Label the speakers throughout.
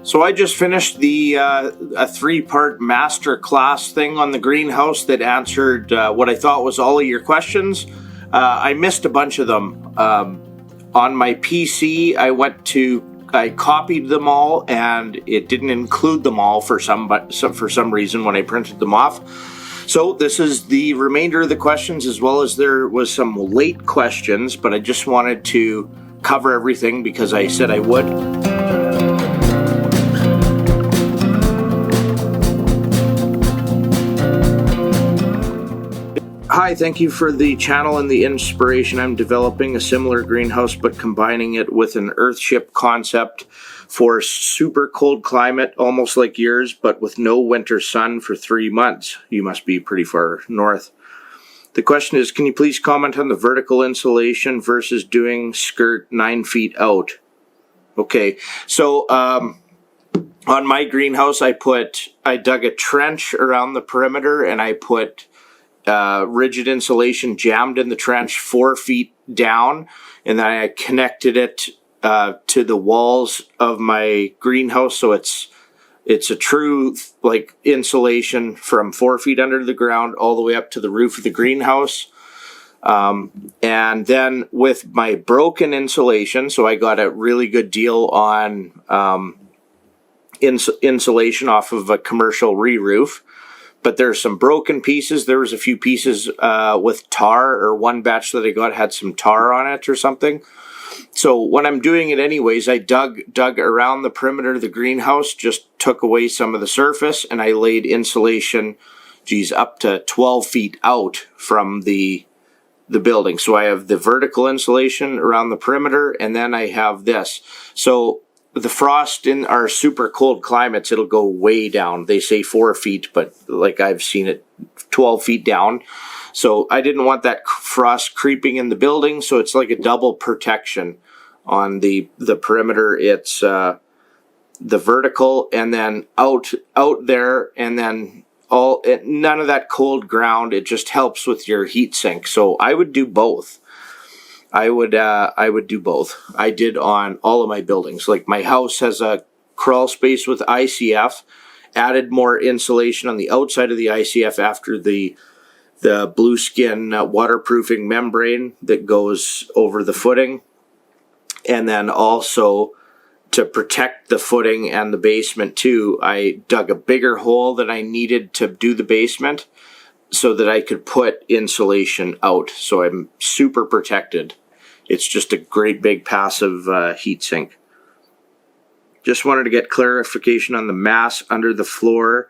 Speaker 1: So I just finished the a three-part master class thing on the greenhouse that answered what I thought was all of your questions. I missed a bunch of them. On my PC, I copied them all, and it didn't include them all for some reason when I printed them off. So this is the remainder of the questions, as well as there was some late questions, but I just wanted to cover everything because I said I would. Hi, thank you for the channel and the inspiration. I'm developing a similar greenhouse, but combining it with an earthship concept for super cold climate, almost like yours, but with no winter sun for 3 months. You must be pretty far north. The question is, can you please comment on the vertical insulation versus doing skirt 9 feet out? Okay, so on my greenhouse, I dug a trench around the perimeter, and I put rigid insulation jammed in the trench 4 feet down, and then I connected it to the walls of my greenhouse, so it's a true like insulation from 4 feet under the ground all the way up to the roof of the greenhouse. And then with my broken insulation, so I got a really good deal on insulation off of a commercial re-roof. But there's some broken pieces. There was a few pieces with tar, or one batch that I got had some tar on it or something. So when I'm doing it anyways, I dug around the perimeter of the greenhouse, just took away some of the surface, and I laid insulation, up to 12 feet out from the building. So I have the vertical insulation around the perimeter, and then I have this. So the frost in our super cold climates, it'll go way down. They say 4 feet, but like I've seen it 12 feet down. So I didn't want that frost creeping in the building, so it's like a double protection on the perimeter. It's the vertical, and then out there, and then none of that cold ground. It just helps with your heat sink. So I would do both. I would do both. I did on all of my buildings. Like my house has a crawl space with ICF, added more insulation on the outside of the ICF after the blue skin waterproofing membrane that goes over the footing. And then also to protect the footing and the basement too, I dug a bigger hole than I needed to do the basement so that I could put insulation out. So I'm super protected. It's just a great big passive heat sink. Just wanted to get clarification on the mass under the floor,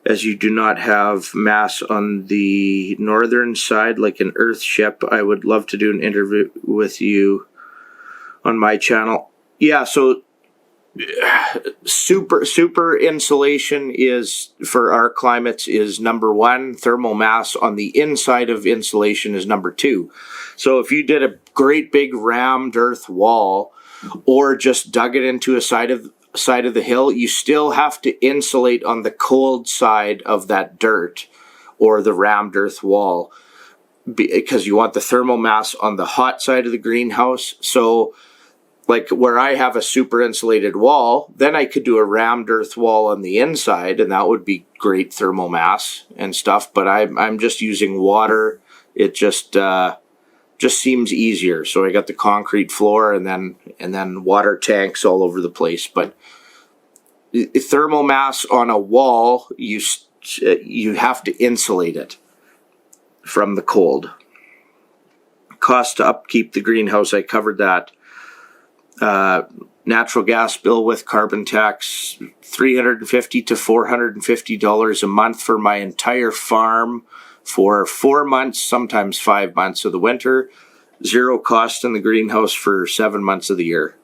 Speaker 1: as you do not have mass on the northern side like an earthship. I would love to do an interview with you on my channel. Yeah, so super insulation is, for our climates, is number one. Thermal mass on the inside of insulation is number two. So if you did a great big rammed earth wall, or just dug it into a side of the hill, you still have to insulate on the cold side of that dirt or the rammed earth wall, because you want the thermal mass on the hot side of the greenhouse. So like where I have a super insulated wall, then I could do a rammed earth wall on the inside, and that would be great thermal mass and stuff. But I'm just using water. It just seems easier. So I got the concrete floor, and then water tanks all over the place. But thermal mass on a wall, you have to insulate it from the cold. Cost to upkeep the greenhouse, I covered that. Natural gas bill with carbon tax, $350 to $450 a month for my entire farm for 4 months, sometimes 5 months of the winter. Zero cost in the greenhouse for 7 months of the year.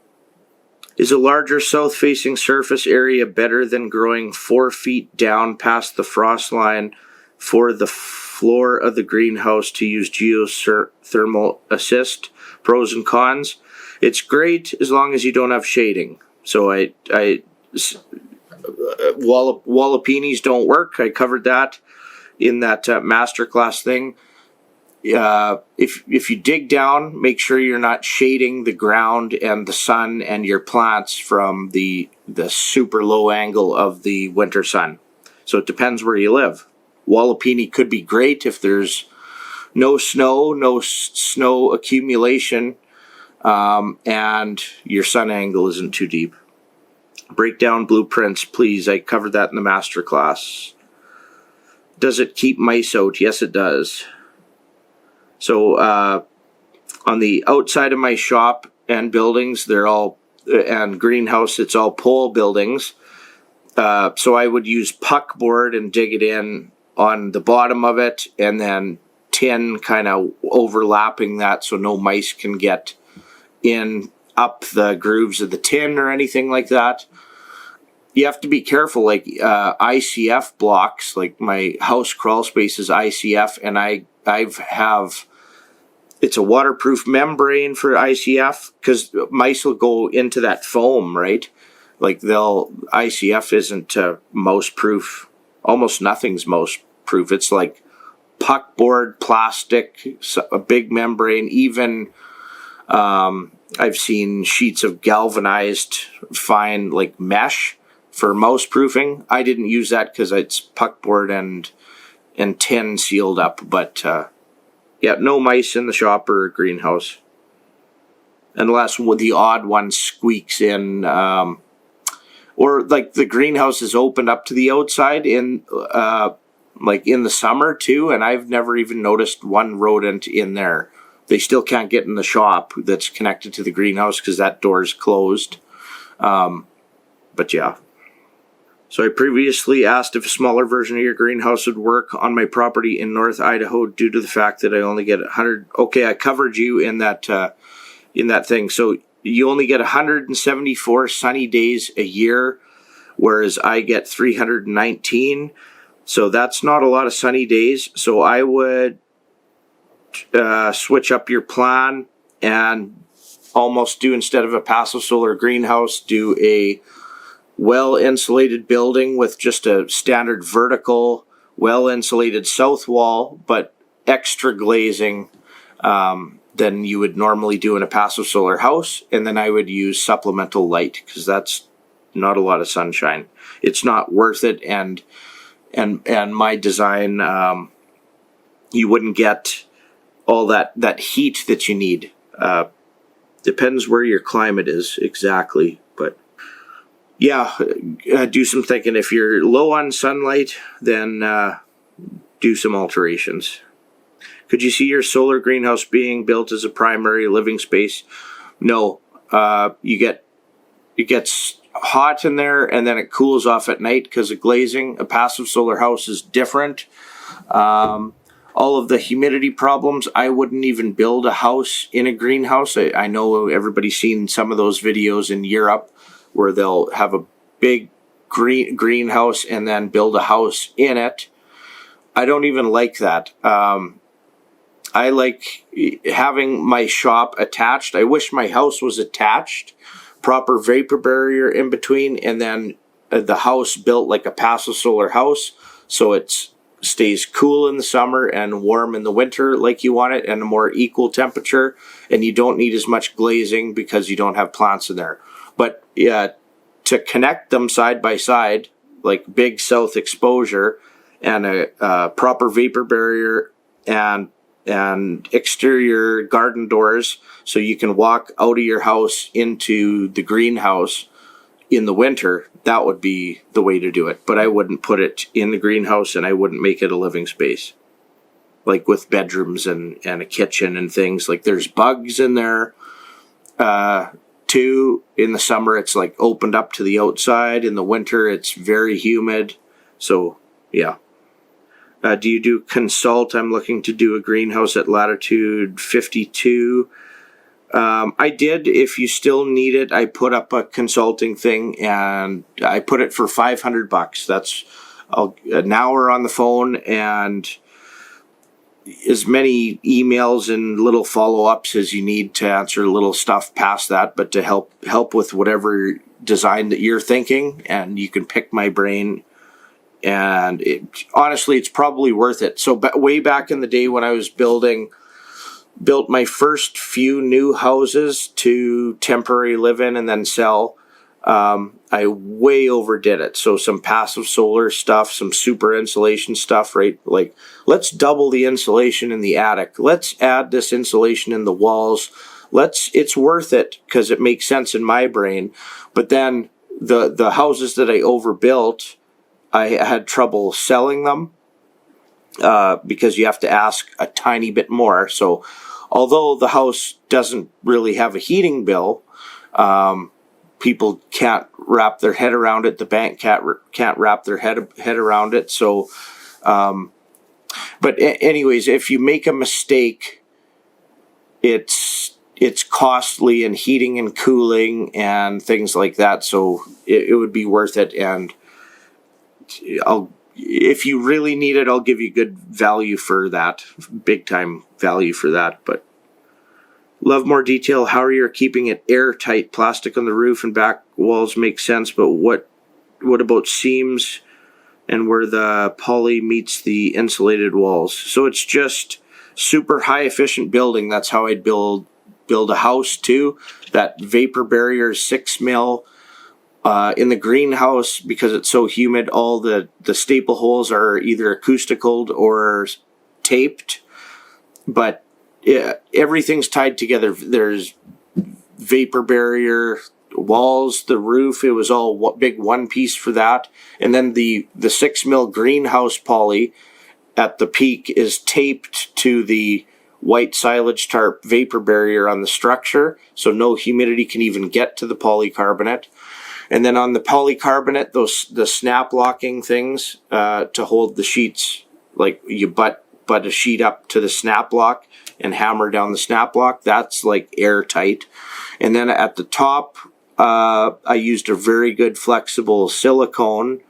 Speaker 1: Is a larger south-facing surface area better than growing 4 feet down past the frost line for the floor of the greenhouse to use geothermal assist? Pros and cons. It's great as long as you don't have shading. So Wallopinis don't work. I covered that in that masterclass thing. If you dig down, make sure you're not shading the ground and the sun and your plants from the the super low angle of the winter sun. So it depends where you live. Wallapini could be great if there's no snow accumulation, and your sun angle isn't too deep. Breakdown blueprints, please. I covered that in the master class. Does it keep mice out? Yes, it does. So on the outside of my shop and buildings, they're all, and greenhouse, it's all pole buildings. So I would use puck board and dig it in on the bottom of it, and then tin kind of overlapping that so no mice can get in up the grooves of the tin or anything like that. You have to be careful, like ICF blocks, like my house crawl space is ICF, and it's a waterproof membrane for ICF, because mice will go into that foam, right? Like ICF isn't mouse proof. Almost nothing's mouse proof. It's like puckboard, plastic, a big membrane. Even I've seen sheets of galvanized fine like mesh for mouse proofing. I didn't use that because it's puckboard and tin sealed up. But yeah, no mice in the shop or greenhouse, unless the odd one squeaks in. Or like the greenhouse is opened up to the outside in like in the summer too, and I've never even noticed one rodent in there. They still can't get in the shop that's connected to the greenhouse because that door is closed. But yeah. So I previously asked if a smaller version of your greenhouse would work on my property in North Idaho due to the fact that I only get 100. Okay, I covered you in that thing. So you only get 174 sunny days a year, whereas I get 319. So that's not a lot of sunny days. So I would switch up your plan and almost do, instead of a passive solar greenhouse, do a well-insulated building with just a standard vertical, well-insulated south wall, but extra glazing than you would normally do in a passive solar house. And then I would use supplemental light, because that's not a lot of sunshine. It's not worth it. And my design, you wouldn't get all that heat that you need. Depends where your climate is exactly. But yeah, do some thinking. If you're low on sunlight, then do some alterations. Could you see your solar greenhouse being built as a primary living space? No. It gets hot in there, and then it cools off at night because of glazing. A passive solar house is different. All of the humidity problems, I wouldn't even build a house in a greenhouse. I know everybody's seen some of those videos in Europe where they'll have a big greenhouse and then build a house in it. I don't even like that. I like having my shop attached. I wish my house was attached, proper vapor barrier in between, and then the house built like a passive solar house, so it stays cool in the summer and warm in the winter like you want it, and a more equal temperature, and you don't need as much glazing because you don't have plants in there. But yeah, to connect them side by side, like big south exposure and a proper vapor barrier and exterior garden doors, so you can walk out of your house into the greenhouse in the winter, that would be the way to do it. But I wouldn't put it in the greenhouse, and I wouldn't make it a living space. Like with bedrooms and a kitchen and things. Like there's bugs in there. Too, in the summer it's like opened up to the outside. In the winter it's very humid. So yeah. Do you do consult? I'm looking to do a greenhouse at latitude 52. I did. If you still need it, I put up a consulting thing, and I put it for $500. That's an hour on the phone and as many emails and little follow-ups as you need to answer little stuff past that, but to help with whatever design that you're thinking, and you can pick my brain. And honestly, it's probably worth it. So way back in the day when I was built my first few new houses to temporary live in and then sell, I way overdid it. So some passive solar stuff, some super insulation stuff, right? Like, let's double the insulation in the attic. Let's add this insulation in the walls. It's worth it because it makes sense in my brain. But then the houses that I overbuilt, I had trouble selling them because you have to ask a tiny bit more. So although the house doesn't really have a heating bill, people can't wrap their head around it. The bank can't wrap their head around it. So, but anyways, if you make a mistake, it's costly in heating and cooling and things like that. So it would be worth it. And if you really need it, I'll give you good value for that, big time value for that. But love more detail. How are you keeping it airtight? Plastic on the roof and back walls make sense, but what about seams and where the poly meets the insulated walls? So it's just super high efficient building. That's how I'd build a house too. That vapor barrier is 6 mil. In the greenhouse, because it's so humid, all the staple holes are either acousticaled or taped, but everything's tied together. There's vapor barrier, walls, the roof. It was all big one piece for that. And then the 6 mil greenhouse poly at the peak is taped to the white silage tarp vapor barrier on the structure, so no humidity can even get to the polycarbonate. And then on the polycarbonate, the snap locking things to hold the sheets, like you butt a sheet up to the snap lock and hammer down the snap lock, that's like airtight. And then at the top, I used a very good flexible silicone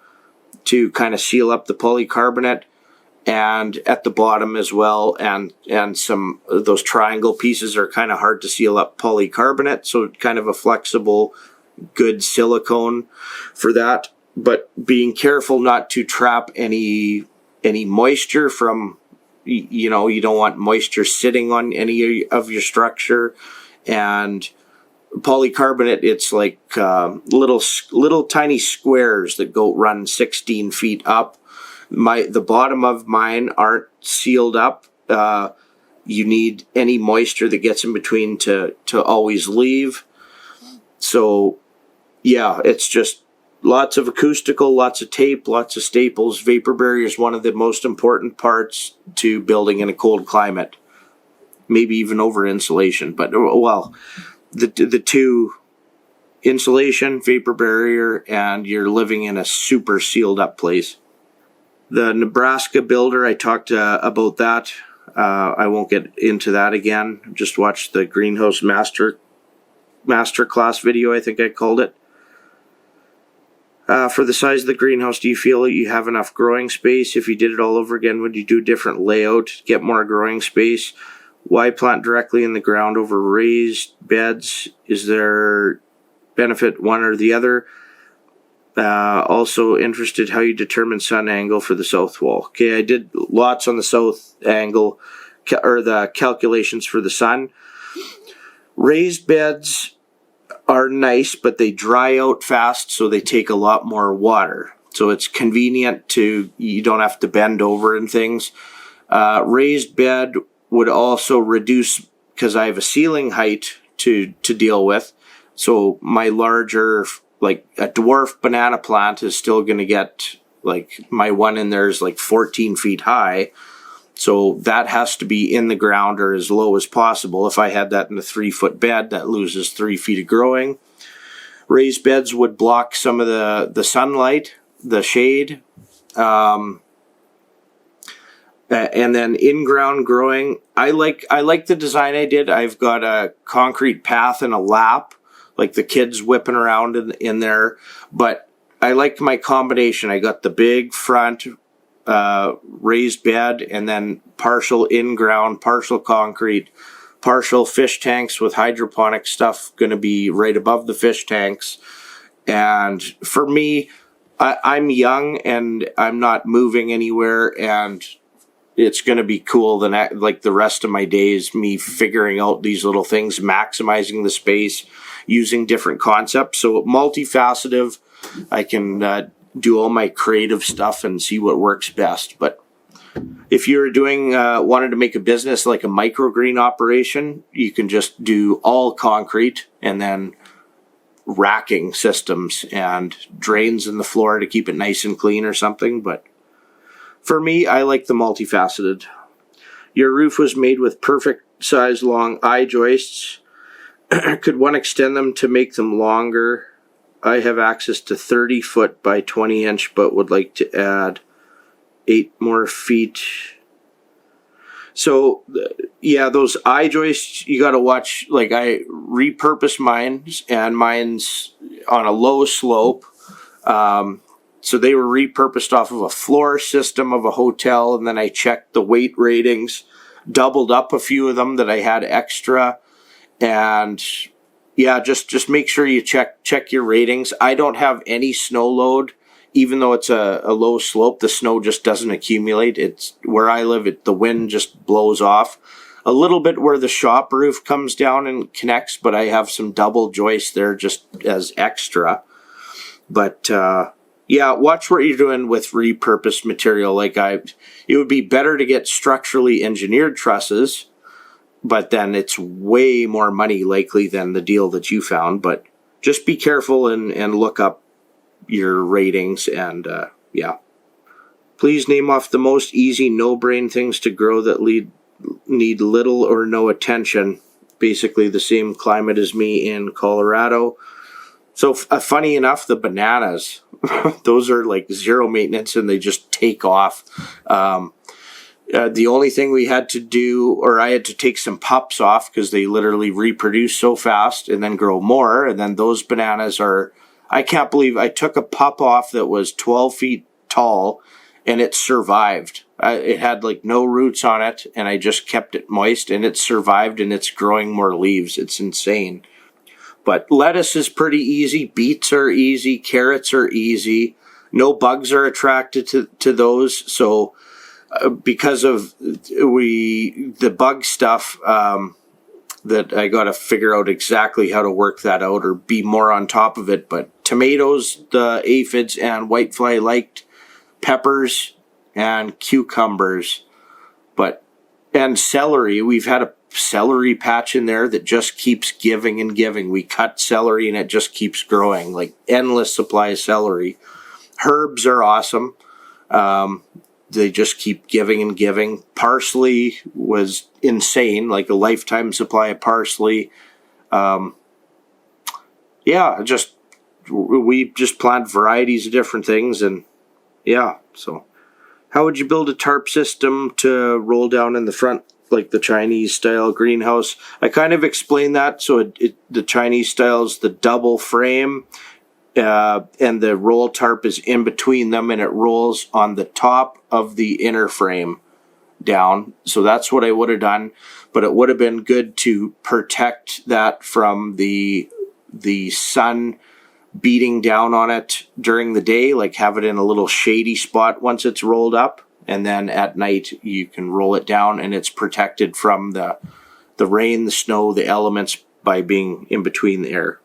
Speaker 1: to kind of seal up the polycarbonate, and at the bottom as well, and some of those triangle pieces are kind of hard to seal up polycarbonate, so kind of a flexible, good silicone for that. But being careful not to trap any moisture from, you don't want moisture sitting on any of your structure. And polycarbonate, it's like little tiny squares that run 16 feet up. The bottom of mine aren't sealed up. You need any moisture that gets in between to always leave. So yeah, it's just lots of acoustical, lots of tape, lots of staples. Vapor barrier is one of the most important parts to building in a cold climate. Maybe even over insulation, but well, the two, insulation, vapor barrier, and you're living in a super sealed up place. The Nebraska builder, I talked about that. I won't get into that again. Just watch the greenhouse master class video, I think I called it. For the size of the greenhouse, do you feel that you have enough growing space? If you did it all over again, would you do a different layout, get more growing space? Why plant directly in the ground over raised beds? Is there benefit one or the other? Also interested how you determine sun angle for the south wall. Okay, I did lots on the south angle, or the calculations for the sun. Raised beds are nice, but they dry out fast, so they take a lot more water. So it's convenient you don't have to bend over and things. Raised bed would also reduce, because I have a ceiling height to deal with. So my larger, like a dwarf banana plant is still going to get, like my one in there is like 14 feet high. So that has to be in the ground or as low as possible. If I had that in a 3-foot bed, that loses 3 feet of growing. Raised beds would block some of the sunlight, the shade. And then in-ground growing, I like the design I did. I've got a concrete path and a lap, like the kids whipping around in there. But I like my combination. I got the big front raised bed, and then partial in-ground, partial concrete, partial fish tanks with hydroponic stuff going to be right above the fish tanks. And for me, I'm young and I'm not moving anywhere, and it's going to be cool like the rest of my days, me figuring out these little things, maximizing the space, using different concepts. So multifaceted, I can do all my creative stuff and see what works best. But if you're wanted to make a business like a microgreen operation, you can just do all concrete and then racking systems and drains in the floor to keep it nice and clean or something. But for me, I like the multifaceted. Your roof was made with perfect size long eye joists. Could one extend them to make them longer? I have access to 30 foot by 20 inch, but would like to add 8 more feet. So, yeah, those eye joists, you got to watch. Like, I repurpose mine, and mine's on a low slope. So they were repurposed off of a floor system of a hotel, and then I checked the weight ratings, doubled up a few of them that I had extra, and yeah, just make sure you check your ratings. I don't have any snow load, even though it's a low slope. The snow just doesn't accumulate. It's where I live. The wind just blows off a little bit where the shop roof comes down and connects, but I have some double joists there just as extra. But yeah, watch what you're doing with repurposed material. It would be better to get structurally engineered trusses, but then it's way more money likely than the deal that you found. But just be careful and look up your ratings and yeah. Please name off the most easy no-brain things to grow that need little or no attention. Basically the same climate as me in Colorado. So funny enough, the bananas, those are like zero maintenance and they just take off. The only thing we had to do, or I had to take some pups off because they literally reproduce so fast and then grow more. And then those bananas I can't believe I took a pup off that was 12 feet tall and it survived. It had like no roots on it and I just kept it moist and it survived and it's growing more leaves. It's insane. But lettuce is pretty easy. Beets are easy. Carrots are easy. No bugs are attracted to those. So because of the bug stuff, that I got to figure out exactly how to work that out or be more on top of it. But tomatoes, the aphids and whitefly liked, peppers and cucumbers, and celery. We've had a celery patch in there that just keeps giving and giving. We cut celery and it just keeps growing, like endless supply of celery. Herbs are awesome. They just keep giving and giving. Parsley was insane, like a lifetime supply of parsley. Yeah, we just plant varieties of different things, and yeah. So how would you build a tarp system to roll down in the front like the Chinese style greenhouse? I kind of explained that. So the Chinese style is the double frame, and the roll tarp is in between them, and it rolls on the top of the inner frame down. So that's what I would have done, but it would have been good to protect that from the sun beating down on it during the day, like have it in a little shady spot once it's rolled up, and then at night you can roll it down and it's protected from the rain, the snow, the elements by being in between there.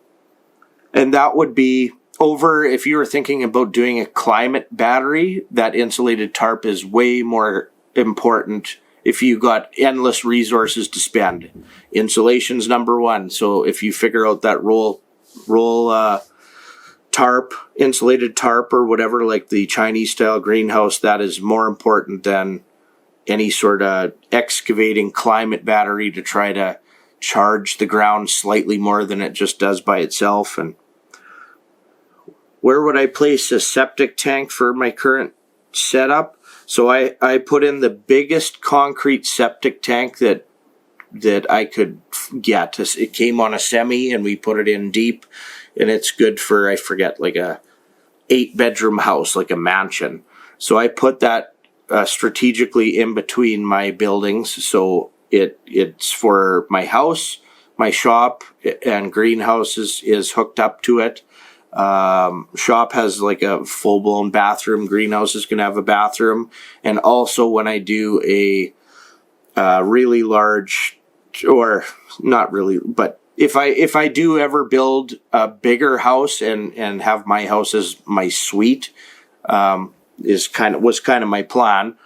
Speaker 1: And that would be over. If you were thinking about doing a climate battery, that insulated tarp is way more important if you got endless resources to spend. Insulation's number one. So if you figure out that roll tarp, insulated tarp or whatever, like the Chinese style greenhouse, that is more important than any sort of excavating climate battery to try to charge the ground slightly more than it just does by itself. And where would I place a septic tank for my current setup? So I put in the biggest concrete septic tank that I could get. It came on a semi and we put it in deep, and it's good for, I forget, like a 8-bedroom house, like a mansion. So I put that strategically in between my buildings. So it's for my house, my shop, and greenhouse is hooked up to it. Shop has like a full-blown bathroom. Greenhouse is going to have a bathroom. And also when I do a really large, or not really, but if I do ever build a bigger house and have my house as my suite, was kind of my plan.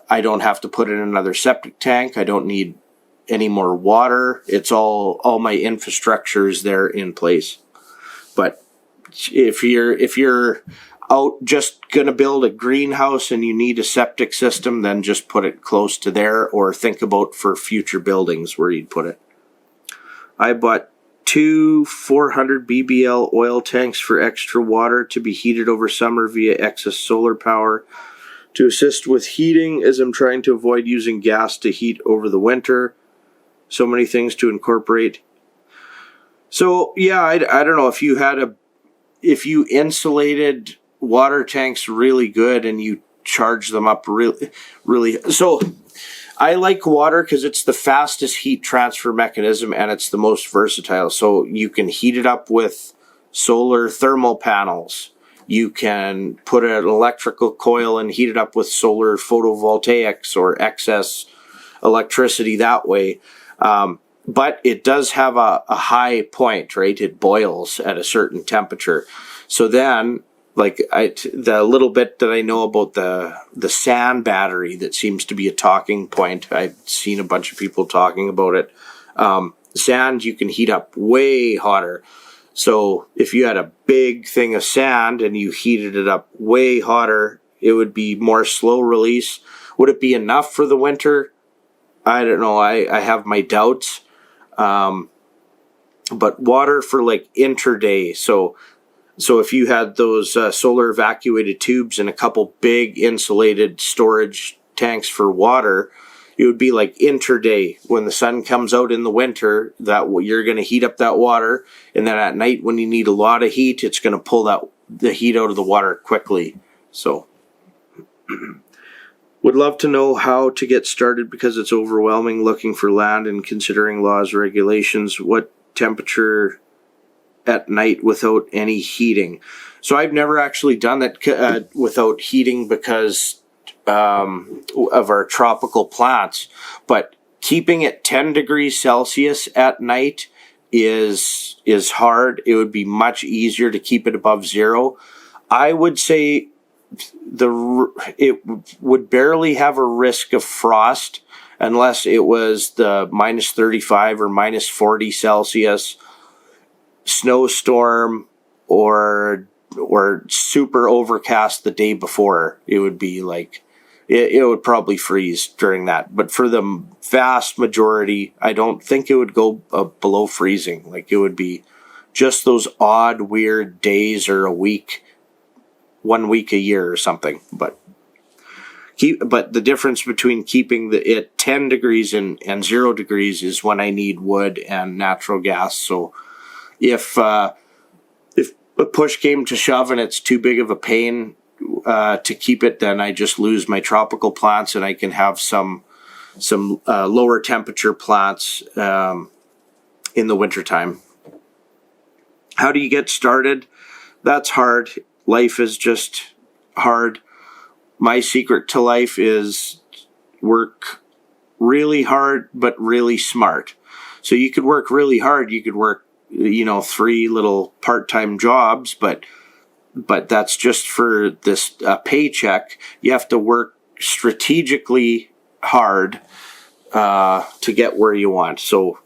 Speaker 1: I don't have to put in another septic tank. I don't need any more water. It's all my infrastructure is there in place. But if you're out just going to build a greenhouse and you need a septic system, then just put it close to there, or think about for future buildings where you'd put it. I bought 2 400 BBL oil tanks for extra water to be heated over summer via excess solar power to assist with heating, as I'm trying to avoid using gas to heat over the winter. So many things to incorporate. So yeah, I don't know if you insulated water tanks really good and you charge them up really. So I like water because it's the fastest heat transfer mechanism and it's the most versatile. So you can heat it up with solar thermal panels. You can put an electrical coil and heat it up with solar photovoltaics or excess electricity that way. But it does have a high point, right? It boils at a certain temperature. So then, like the little bit that I know about the sand battery that seems to be a talking point. I've seen a bunch of people talking about it. Sand you can heat up way hotter. So if you had a big thing of sand and you heated it up way hotter, it would be more slow release. Would it be enough for the winter? I don't know. I have my doubts. But water for like interday. So if you had those solar evacuated tubes and a couple big insulated storage tanks for water, it would be like interday. When the sun comes out in the winter, that you're going to heat up that water, and then at night when you need a lot of heat, it's going to pull the heat out of the water quickly. So would love to know how to get started because it's overwhelming looking for land and considering laws, regulations, what temperature at night without any heating. So I've never actually done that without heating because of our tropical plants, but keeping it 10 degrees Celsius at night is hard. It would be much easier to keep it above zero. I would say it would barely have a risk of frost unless it was the minus 35 or minus 40 Celsius snowstorm or super overcast the day before. It would be like it would probably freeze during that. But for the vast majority, I don't think it would go below freezing. Like it would be just those odd, weird days or 1 week a year or something. But the difference between keeping it 10 degrees and 0 degrees is when I need wood and natural gas. So if a push came to shove and it's too big of a pain to keep it, then I just lose my tropical plants and I can have some lower temperature plants in the wintertime. How do you get started? That's hard. Life is just hard. My secret to life is work really hard, but really smart. So you could work really hard. You could work, 3 little part-time jobs, but that's just for this paycheck. You have to work strategically hard to get where you want. So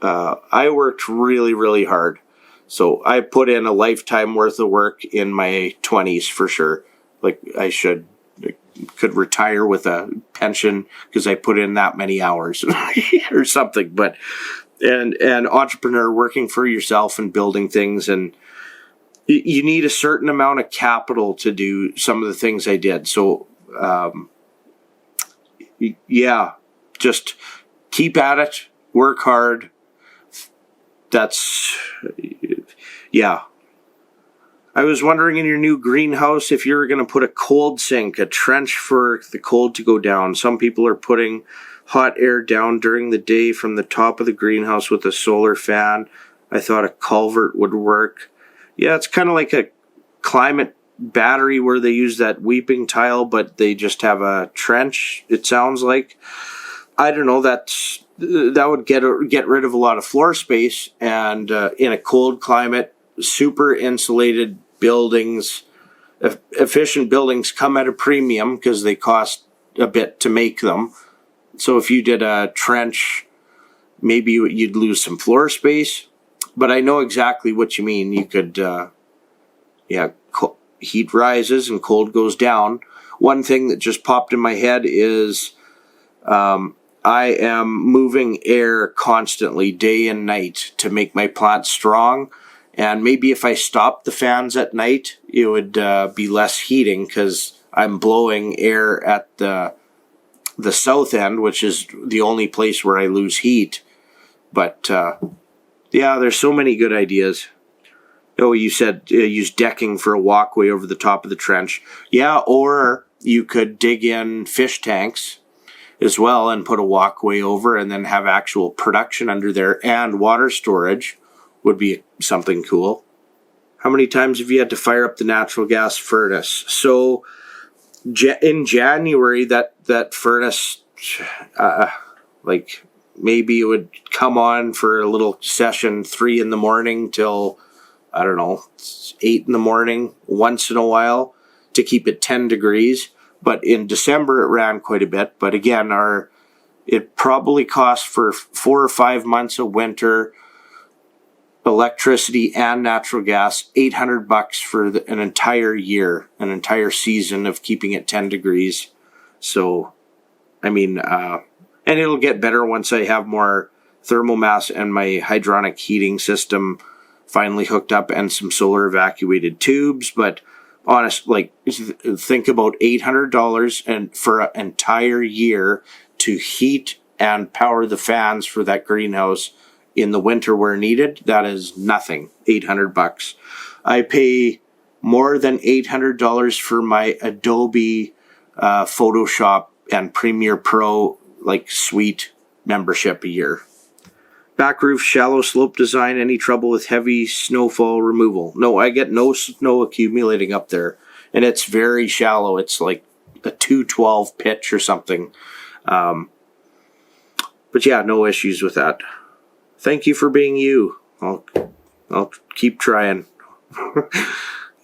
Speaker 1: I worked really, really hard. So I put in a lifetime worth of work in my 20s for sure. Like I could retire with a pension because I put in that many hours or something. But and entrepreneur, working for yourself and building things, and you need a certain amount of capital to do some of the things I did. So just keep at it, work hard. I was wondering in your new greenhouse if you were going to put a cold sink, a trench for the cold to go down. Some people are putting hot air down during the day from the top of the greenhouse with a solar fan. I thought a culvert would work. Yeah, it's kind of like a climate battery where they use that weeping tile, but they just have a trench, it sounds like. I don't know, that would get rid of a lot of floor space, and in a cold climate, super insulated buildings, efficient buildings come at a premium because they cost a bit to make them. So if you did a trench, maybe you'd lose some floor space, but I know exactly what you mean. You could, heat rises and cold goes down. One thing that just popped in my head is I am moving air constantly, day and night, to make my plants strong. And maybe if I stopped the fans at night, it would be less heating because I'm blowing air at the south end, which is the only place where I lose heat. But there's so many good ideas. Oh, you said use decking for a walkway over the top of the trench. Yeah, or you could dig in fish tanks as well and put a walkway over and then have actual production under there, and water storage would be something cool. How many times have you had to fire up the natural gas furnace? So in January, that furnace, maybe it would come on for a little session 3 a.m. till, I don't know, 8 a.m. once in a while to keep it 10 degrees. But in December, it ran quite a bit. But again, it probably cost for 4 or 5 months of winter, electricity and natural gas, $800 for an entire year, an entire season of keeping it 10 degrees. So, I mean, and it'll get better once I have more thermal mass and my hydronic heating system finally hooked up and some solar evacuated tubes. But think about $800 and for an entire year to heat and power the fans for that greenhouse in the winter where needed. That is nothing. $800. I pay more than $800 for my Adobe Photoshop and Premiere Pro suite membership a year. Back roof shallow slope design. Any trouble with heavy snowfall removal? No, I get no snow accumulating up there, and it's very shallow. It's like a 212 pitch or something. But yeah, no issues with that. Thank you for being you. I'll keep trying.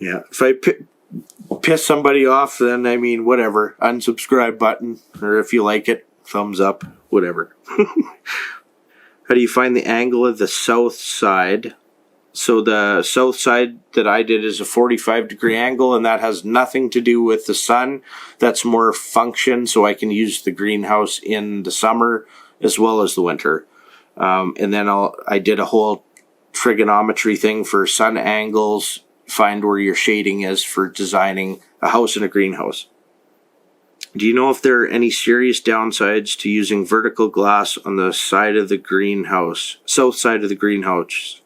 Speaker 1: Yeah, if I piss somebody off, then I mean, whatever. Unsubscribe button, or if you like it, thumbs up, whatever. How do you find the angle of the south side? So the south side that I did is a 45-degree angle, and that has nothing to do with the sun. That's more function, so I can use the greenhouse in the summer as well as the winter. And then I did a whole trigonometry thing for sun angles, find where your shading is for designing a house in a greenhouse. Do you know if there are any serious downsides to using vertical glass on the side of the greenhouse, south side of the greenhouse?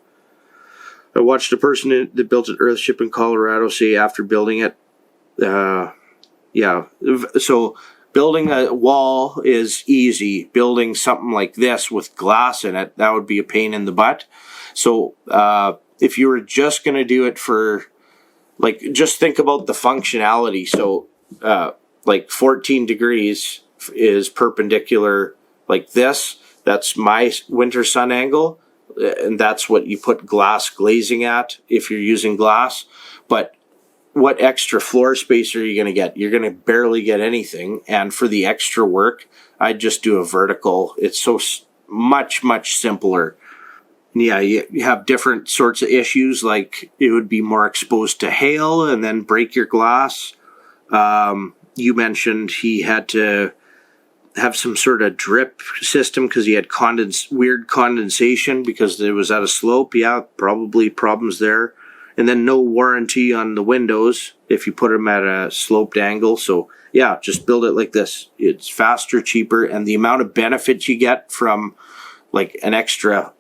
Speaker 1: I watched a person that built an earthship in Colorado say after building it, so building a wall is easy. Building something like this with glass in it, that would be a pain in the butt. So if you were just going to do it for, just think about the functionality. So 14 degrees is perpendicular like this. That's my winter sun angle. And that's what you put glass glazing at if you're using glass. But what extra floor space are you going to get? You're going to barely get anything. And for the extra work, I'd just do a vertical. It's so much, much simpler. Yeah, you have different sorts of issues, like it would be more exposed to hail and then break your glass. You mentioned he had to have some sort of drip system because he had weird condensation because it was at a slope. Yeah, probably problems there. And then no warranty on the windows if you put them at a sloped angle. So yeah, just build it like this. It's faster, cheaper, and the amount of benefit you get from an extra,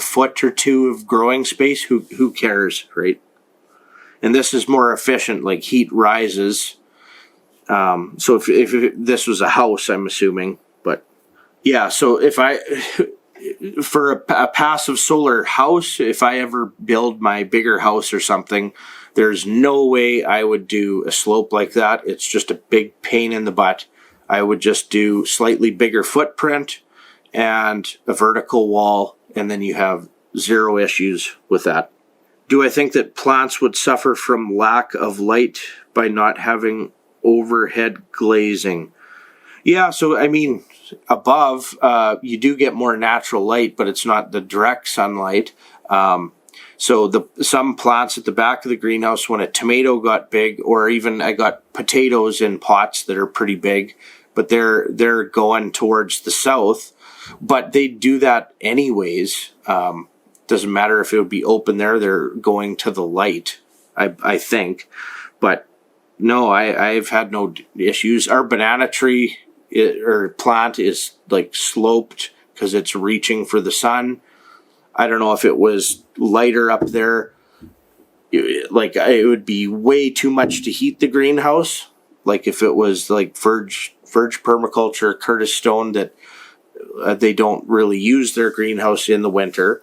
Speaker 1: foot or two of growing space, who cares, right? And this is more efficient, heat rises. So if this was a house, I'm assuming, but yeah, so if for a passive solar house, if I ever build my bigger house or something, there's no way I would do a slope like that. It's just a big pain in the butt. I would just do slightly bigger footprint and a vertical wall, and then you have zero issues with that. Do I think that plants would suffer from lack of light by not having overhead glazing? Yeah, so I mean, above, you do get more natural light, but it's not the direct sunlight. So some plants at the back of the greenhouse, when a tomato got big, or even I got potatoes in pots that are pretty big, but they're going towards the south, but they do that anyways. Doesn't matter if it would be open there, they're going to the light, I think. But no, I've had no issues. Our banana tree or plant is like sloped because it's reaching for the sun. I don't know if it was lighter up there, like it would be way too much to heat the greenhouse. Like if it was like verge permaculture, Curtis Stone, that they don't really use their greenhouse in the winter.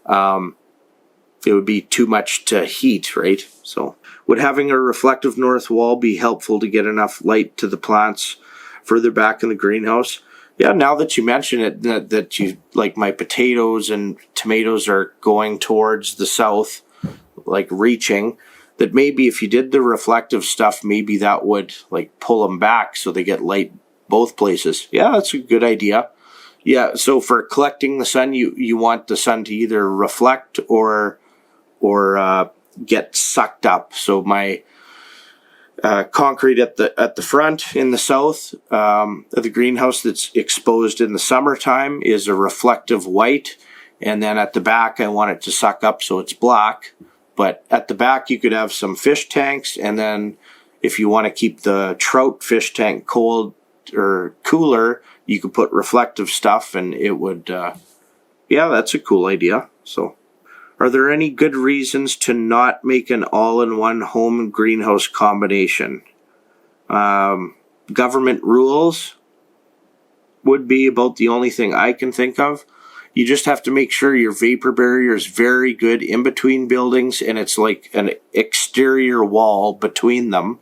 Speaker 1: It would be too much to heat, right? So would having a reflective north wall be helpful to get enough light to the plants further back in the greenhouse? Yeah, now that you mention it, that you like my potatoes and tomatoes are going towards the south, like reaching, that maybe if you did the reflective stuff, maybe that would like pull them back so they get light both places. Yeah, that's a good idea. Yeah, so for collecting the sun, you want the sun to either reflect or get sucked up. So my concrete at the front in the south of the greenhouse that's exposed in the summertime is a reflective white, and then at the back I want it to suck up so it's black. But at the back you could have some fish tanks, and then if you want to keep the trout fish tank cold or cooler, you could put reflective stuff and it would, yeah, that's a cool idea. So, are there any good reasons to not make an all-in-one home greenhouse combination? Government rules would be about the only thing I can think of. You just have to make sure your vapor barrier is very good in between buildings, and it's like an exterior wall between them,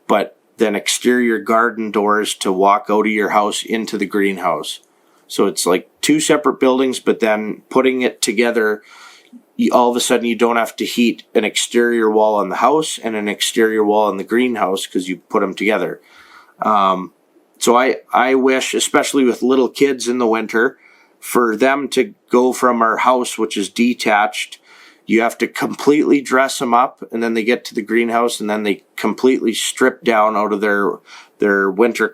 Speaker 1: but then exterior garden doors to walk out of your house into the greenhouse. So it's like two separate buildings, but then putting it together, all of a sudden you don't have to heat an exterior wall on the house and an exterior wall in the greenhouse because you put them together. So I wish, especially with little kids in the winter, for them to go from our house, which is detached, you have to completely dress them up, and then they get to the greenhouse, and then they completely strip down out of their winter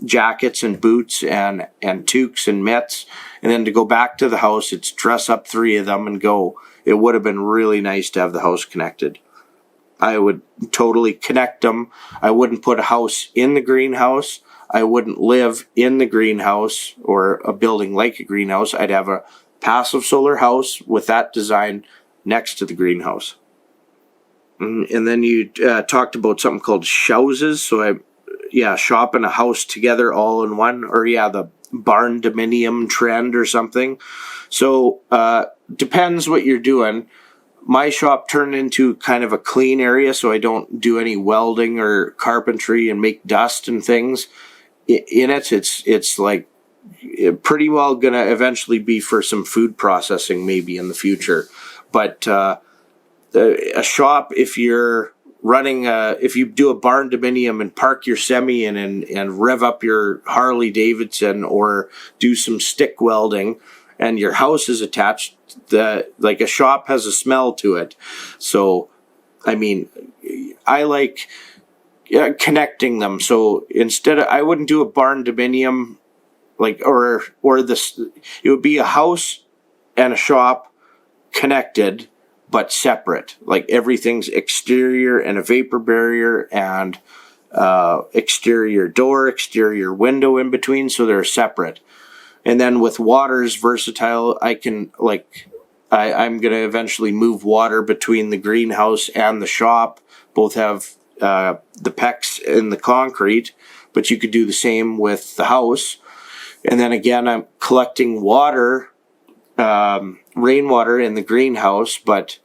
Speaker 1: jackets and boots and toques and mitts, and then to go back to the house, it's dress up 3 of them and go. It would have been really nice to have the house connected. I would totally connect them. I wouldn't put a house in the greenhouse. I wouldn't live in the greenhouse or a building like a greenhouse. I'd have a passive solar house with that design next to the greenhouse. And then you talked about something called shouses. So shop and a house together all in one, or the barn dominium trend or something. So depends what you're doing. My shop turned into kind of a clean area, so I don't do any welding or carpentry and make dust and things in it. It's like pretty well gonna eventually be for some food processing maybe in the future. But a shop, if you're running, if you do a barn dominium and park your semi in and rev up your Harley Davidson or do some stick welding and your house is attached, like a shop has a smell to it. So, I mean, I like connecting them. So instead I wouldn't do a barn dominium or this, it would be a house and a shop connected but separate. Like everything's exterior and a vapor barrier and exterior door, exterior window in between, so they're separate. And then with water's versatile, I can I'm gonna eventually move water between the greenhouse and the shop. Both have the PEX in the concrete, but you could do the same with the house. And then again, I'm collecting water rainwater in the greenhouse, but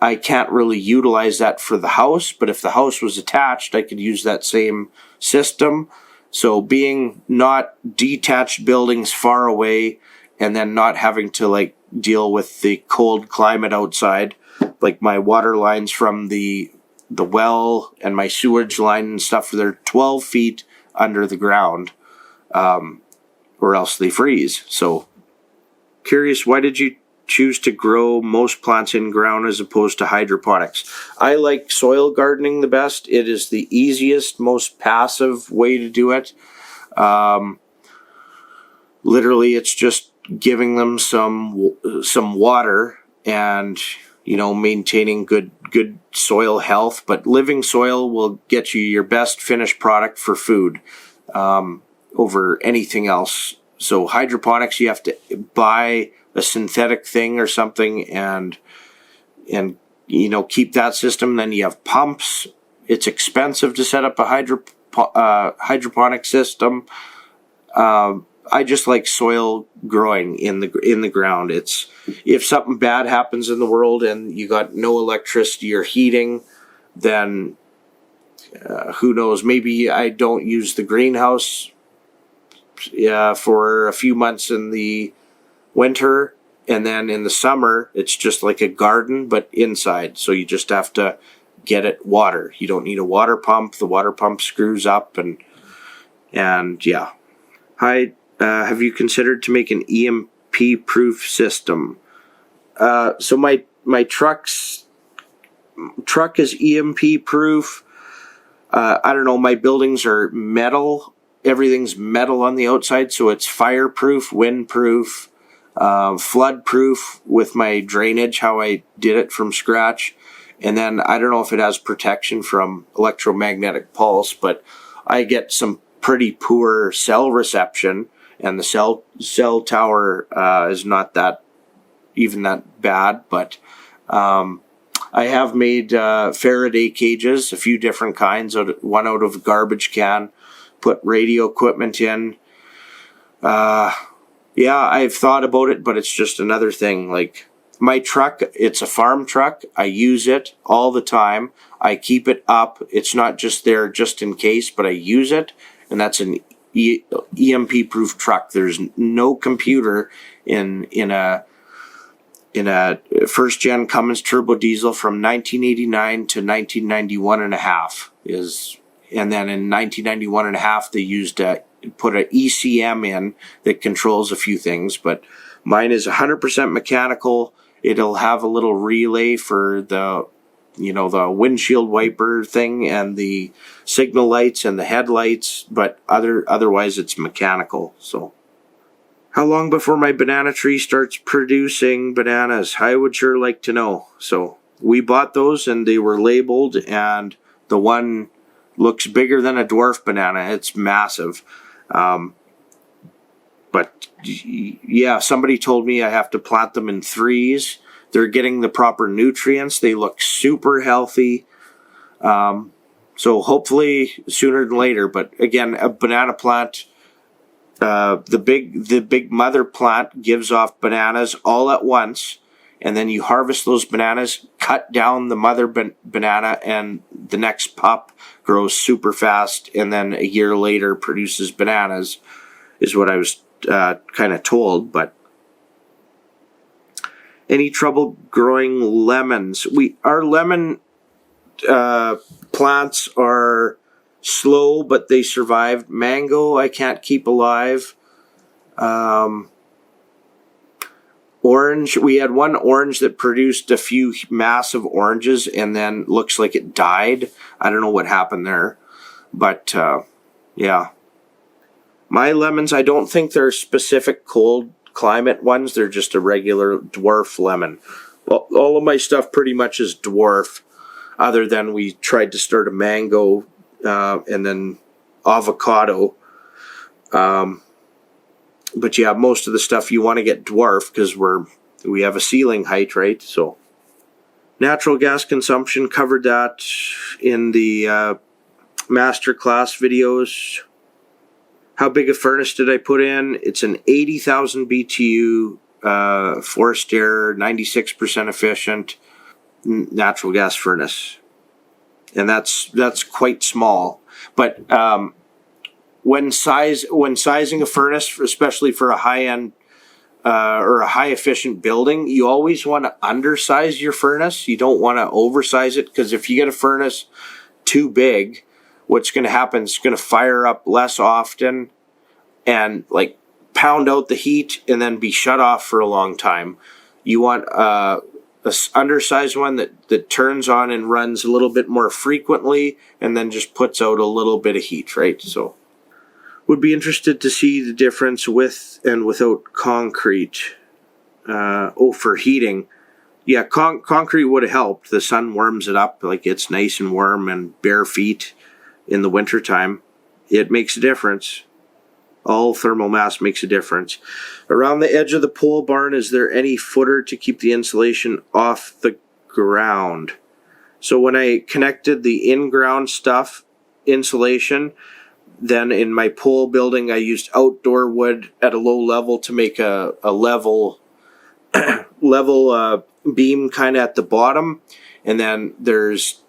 Speaker 1: I can't really utilize that for the house. But if the house was attached, I could use that same system. So being not detached buildings far away, and then not having to like deal with the cold climate outside, like my water lines from the well and my sewage line and stuff, they're 12 feet under the ground, or else they freeze. So curious, why did you choose to grow most plants in ground as opposed to hydroponics? I like soil gardening the best. It is the easiest, most passive way to do it. Literally, it's just giving them some water and, you know, maintaining good soil health. But living soil will get you your best finished product for food over anything else. So hydroponics, you have to buy a synthetic thing or something and you know, keep that system. Then you have pumps. It's expensive to set up a hydroponic system. I just like soil growing in the ground. It's, if something bad happens in the world and you got no electricity or heating, then who knows? Maybe I don't use the greenhouse for a few months in the winter, and then in the summer it's just like a garden but inside. So you just have to get it water. You don't need a water pump. The water pump screws up and yeah. Hi. Have you considered to make an EMP proof system? So my truck is EMP proof. I don't know, my buildings are metal. Everything's metal on the outside, so it's fireproof, windproof, flood-proof with my drainage, how I did it from scratch. And then I don't know if it has protection from electromagnetic pulse, but I get some pretty poor cell reception, and the cell tower is not that bad. But I have made Faraday cages, a few different kinds, one out of a garbage can, put radio equipment in. Yeah, I've thought about it, but it's just another thing. Like my truck, it's a farm truck. I use it all the time. I keep it up. It's not just there just in case, but I use it, and that's an EMP proof truck. There's no computer in a first gen Cummins turbo diesel from 1989 to 1991 and a half and then in 1991 and a half they used put an ECM in that controls a few things, but mine is 100% mechanical. It'll have a little relay for the windshield wiper thing and the signal lights and the headlights, but otherwise it's mechanical. So how long before my banana tree starts producing bananas? I would sure like to know. So we bought those and they were labeled, and the one looks bigger than a dwarf banana. It's massive. But yeah, somebody told me I have to plant them in threes. They're getting the proper nutrients. They look super healthy. So hopefully sooner than later. But again, a banana plant, the big mother plant gives off bananas all at once, and then you harvest those bananas, cut down the mother banana, and the next pup grows super fast, and then a year later produces bananas, is what I was kind of told. But any trouble growing lemons? Our lemon plants are slow, but they survived. Mango I can't keep alive. Orange, we had one orange that produced a few massive oranges and then looks like it died. I don't know what happened there. But yeah. My lemons, I don't think they're specific cold climate ones. They're just a regular dwarf lemon. Well, all of my stuff pretty much is dwarf, other than we tried to start a mango and then avocado. But yeah, most of the stuff you want to get dwarf because we have a ceiling height, right? So natural gas consumption, covered that in the master class videos. How big a furnace did I put in? It's an 80,000 BTU forced air, 96% efficient natural gas furnace, and that's quite small. But when sizing a furnace, especially for a high end or a high efficient building, you always want to undersize your furnace. You don't want to oversize it, because if you get a furnace too big, what's going to happen is it's going to fire up less often and like pound out the heat and then be shut off for a long time. You want a undersized one that turns on and runs a little bit more frequently and then just puts out a little bit of heat, right? So would be interested to see the difference with and without concrete. For heating. Yeah, concrete would have helped. The sun warms it up, like it's nice and warm, and bare feet in the wintertime. It makes a difference. All thermal mass makes a difference. Around the edge of the pole barn, is there any footer to keep the insulation off the ground? So when I connected the in-ground stuff, insulation, then in my pole building, I used outdoor wood at a low level to make a level beam kind of at the bottom, and then there's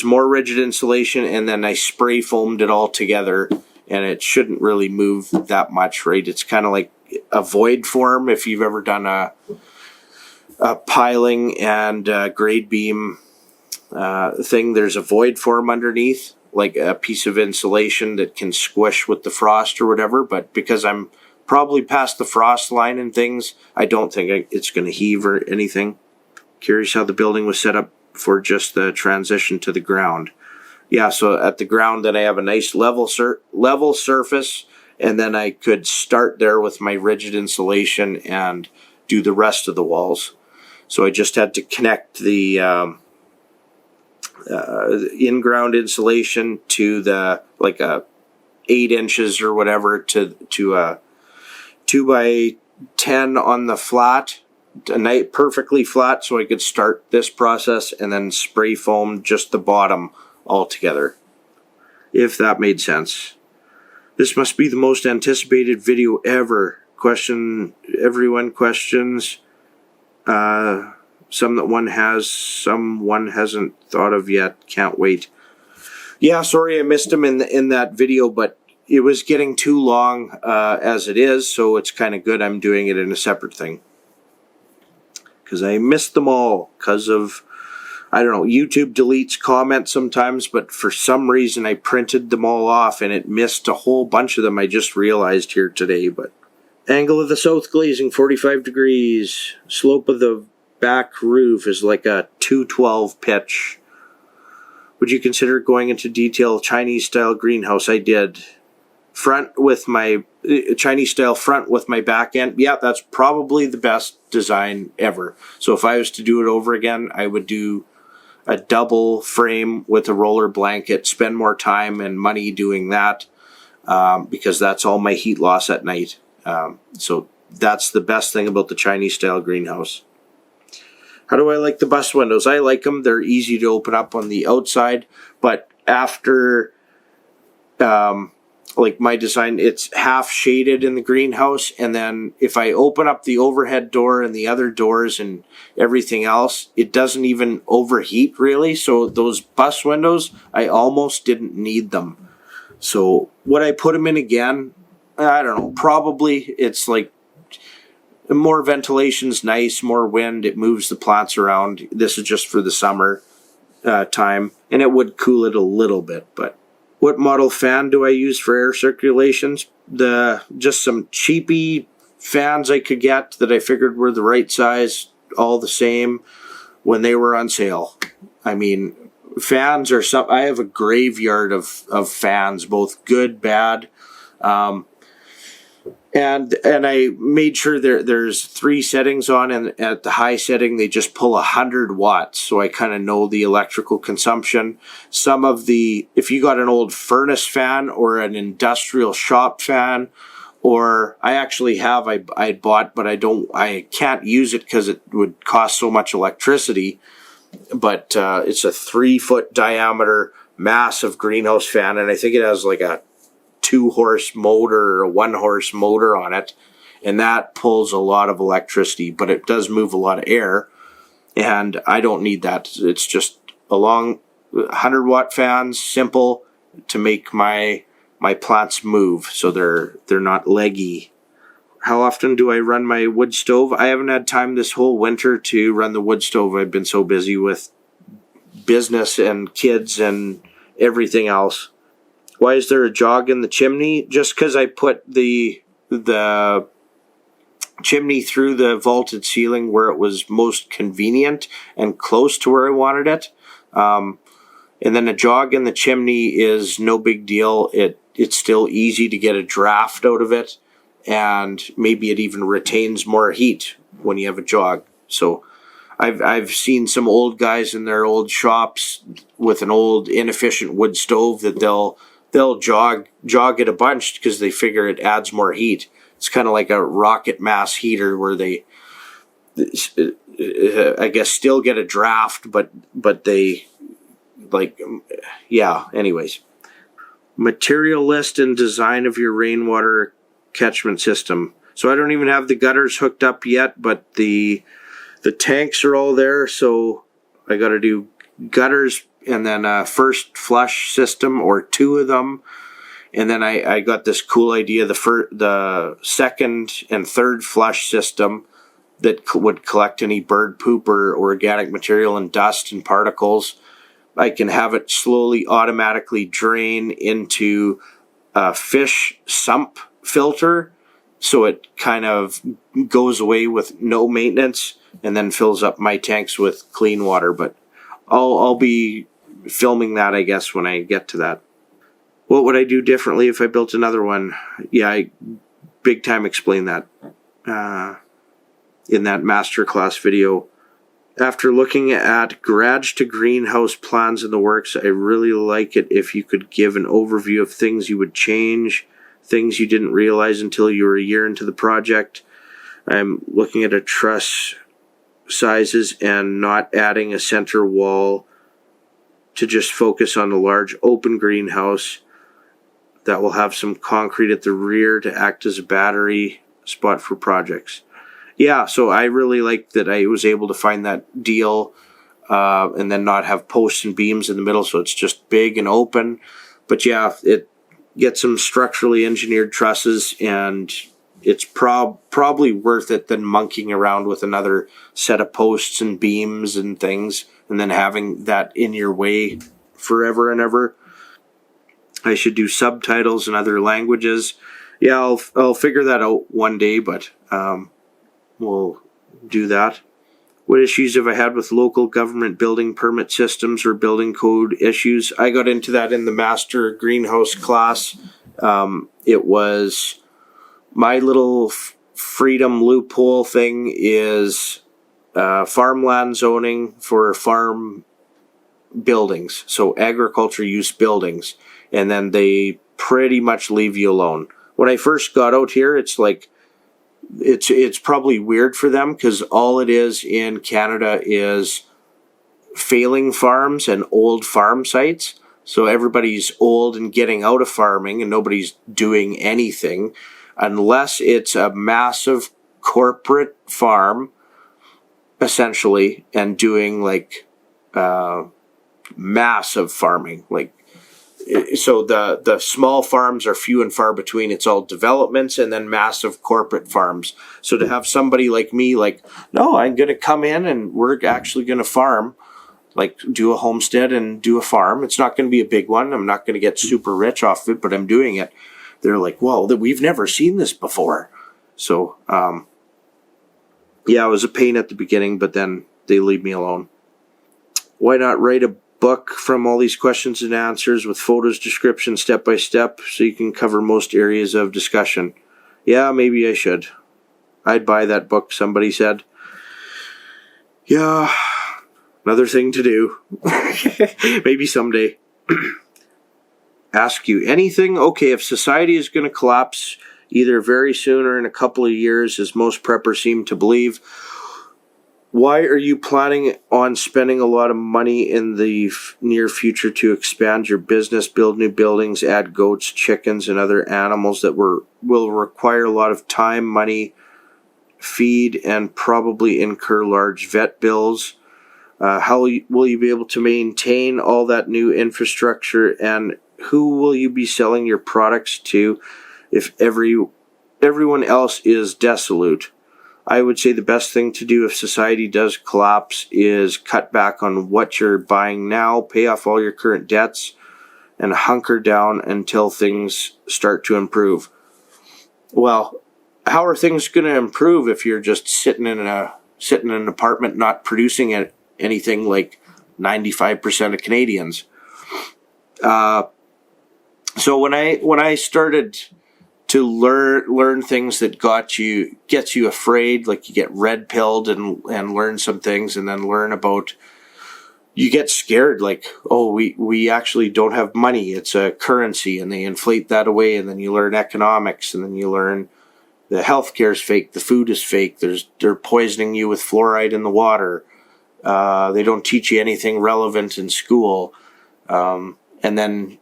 Speaker 1: more rigid insulation, and then I spray foamed it all together, and it shouldn't really move that much, right? It's kind of like a void form. If you've ever done a piling and grade beam thing, there's a void form underneath, like a piece of insulation that can squish with the frost or whatever. But because I'm probably past the frost line and things, I don't think it's going to heave or anything. Curious how the building was set up for just the transition to the ground. Yeah, so at the ground, then I have a nice level surface, and then I could start there with my rigid insulation and do the rest of the walls. So I just had to connect the in-ground insulation to the, like, 8 inches or whatever to a 2x10 on the flat, perfectly flat, so I could start this process and then spray foam just the bottom all together, if that made sense. This must be the most anticipated video ever. Everyone questions. Some that one has, some one hasn't thought of yet. Can't wait. Yeah, sorry I missed him in that video, but it was getting too long as it is, so it's kind of good I'm doing it in a separate thing. Because I missed them all because of, I don't know, YouTube deletes comments sometimes, but for some reason I printed them all off and it missed a whole bunch of them. I just realized here today. But angle of the south glazing, 45 degrees. Slope of the back roof is like a 212 pitch. Would you consider going into detail Chinese style greenhouse? I did. Front with my Chinese style front with my back end. Yeah, that's probably the best design ever. So if I was to do it over again, I would do a double frame with a roller blanket, spend more time and money doing that, because that's all my heat loss at night. So that's the best thing about the Chinese style greenhouse. How do I like the bus windows? I like them. They're easy to open up on the outside, but after like my design, it's half shaded in the greenhouse, and then if I open up the overhead door and the other doors and everything else, it doesn't even overheat really. So those bus windows, I almost didn't need them. So would I put them in again? I don't know. Probably. It's like more ventilation's nice, more wind, it moves the plants around. This is just for the summer time, and it would cool it a little bit. But what model fan do I use for air circulations? Just some cheapy fans I could get that I figured were the right size, all the same, when they were on sale. I mean, fans are I have a graveyard of fans, both good, bad. And I made sure there's 3 settings on, and at the high setting they just pull 100 watts, so I kind of know the electrical consumption. Some of if you got an old furnace fan or an industrial shop fan, or I actually have, I bought, but I can't use it because it would cost so much electricity. But it's a 3-foot diameter massive greenhouse fan, and I think it has like a 2-horse motor or a 1-horse motor on it, and that pulls a lot of electricity, but it does move a lot of air, and I don't need that. It's just a long 100-watt fans, simple to make my plants move so they're not leggy. How often do I run my wood stove? I haven't had time this whole winter to run the wood stove. I've been so busy with business and kids and everything else. Why is there a jog in the chimney? Just because I put the chimney through the vaulted ceiling where it was most convenient and close to where I wanted it. And then a jog in the chimney is no big deal. It's still easy to get a draft out of it, and maybe it even retains more heat when you have a jog. So I've seen some old guys in their old shops with an old inefficient wood stove that they'll jog it a bunch because they figure it adds more heat. It's kind of like a rocket mass heater where they, I guess, still get a draft, but they, like, yeah, anyways. Material list and design of your rainwater catchment system. So I don't even have the gutters hooked up yet, but the tanks are all there, so I got to do gutters and then a first flush system or 2 of them. And then I got this cool idea, the second and third flush system that would collect any bird poop or organic material and dust and particles. I can have it slowly automatically drain into a fish sump filter, so it kind of goes away with no maintenance and then fills up my tanks with clean water. But I'll be filming that, I guess, when I get to that. What would I do differently if I built another one? Yeah, I big time explain that in that masterclass video. After looking at garage to greenhouse plans in the works, I really like it if you could give an overview of things you would change, things you didn't realize until you were a year into the project. I'm looking at a truss sizes and not adding a center wall to just focus on a large open greenhouse that will have some concrete at the rear to act as a battery spot for projects. Yeah, so I really like that I was able to find that deal and then not have posts and beams in the middle, so it's just big and open. But yeah, it gets some structurally engineered trusses, and it's probably worth it than monkeying around with another set of posts and beams and things and then having that in your way forever and ever. I should do subtitles in other languages. Yeah, I'll figure that out one day, but we'll do that. What issues have I had with local government building permit systems or building code issues? I got into that in the master greenhouse class. It was my little freedom loophole thing is farmland zoning for farm buildings, so agriculture use buildings, and then they pretty much leave you alone. When I first got out here, it's like it's probably weird for them because all it is in Canada is failing farms and old farm sites. So everybody's old and getting out of farming and nobody's doing anything unless it's a massive corporate farm, essentially, and doing like massive farming. Like, so the small farms are few and far between. It's all developments and then massive corporate farms. So to have somebody like me, like, no, I'm going to come in and we're actually going to farm, like do a homestead and do a farm. It's not going to be a big one. I'm not going to get super rich off of it, but I'm doing it. They're like, well, we've never seen this before. So, yeah, it was a pain at the beginning, but then they leave me alone. Why not write a book from all these questions and answers with photos, descriptions, step by step, so you can cover most areas of discussion? Yeah, maybe I should. I'd buy that book, somebody said. Yeah, another thing to do. Maybe someday. Ask you anything? Okay, if society is going to collapse either very soon or in a couple of years, as most preppers seem to believe, Why are you planning on spending a lot of money in the near future to expand your business, build new buildings, add goats, chickens, and other animals that will require a lot of time, money, feed, and probably incur large vet bills? How will you be able to maintain all that new infrastructure, and who will you be selling your products to if everyone else is desolate? I would say the best thing to do if society does collapse is cut back on what you're buying now, pay off all your current debts, and hunker down until things start to improve. Well, how are things going to improve if you're just sitting in an apartment not producing anything like 95% of Canadians? So when I started to learn things that gets you afraid, like you get red pilled and learn some things, and then learn about, you get scared, like, oh, we actually don't have money, it's a currency, and they inflate that away, and then you learn economics, and then you learn the healthcare is fake, the food is fake, they're poisoning you with fluoride in the water, they don't teach you anything relevant in school, and then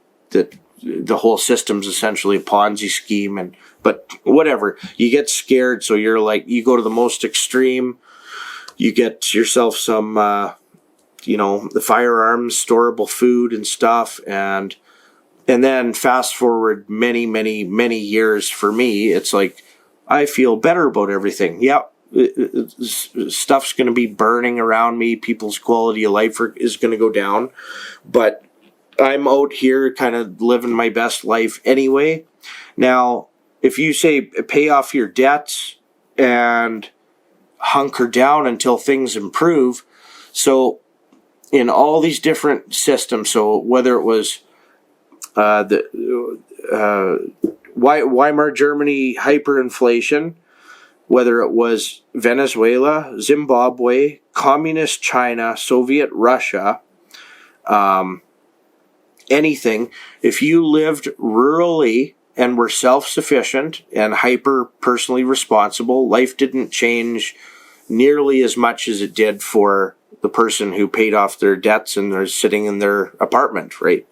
Speaker 1: the whole system's essentially a Ponzi scheme, but whatever. You get scared, so you're like, you go to the most extreme. You get yourself some, the firearms, storable food and stuff, and then fast forward many, many, many years. For me, it's like I feel better about everything. Yep. Stuff's going to be burning around me. People's quality of life is going to go down, but I'm out here kind of living my best life anyway. Now, if you say pay off your debts and hunker down until things improve, so in all these different systems, so whether it was Weimar Germany hyperinflation, whether it was Venezuela, Zimbabwe, Communist China, Soviet Russia, anything, if you lived rurally and were self-sufficient and hyper personally responsible, life didn't change nearly as much as it did for the person who paid off their debts and they're sitting in their apartment, right?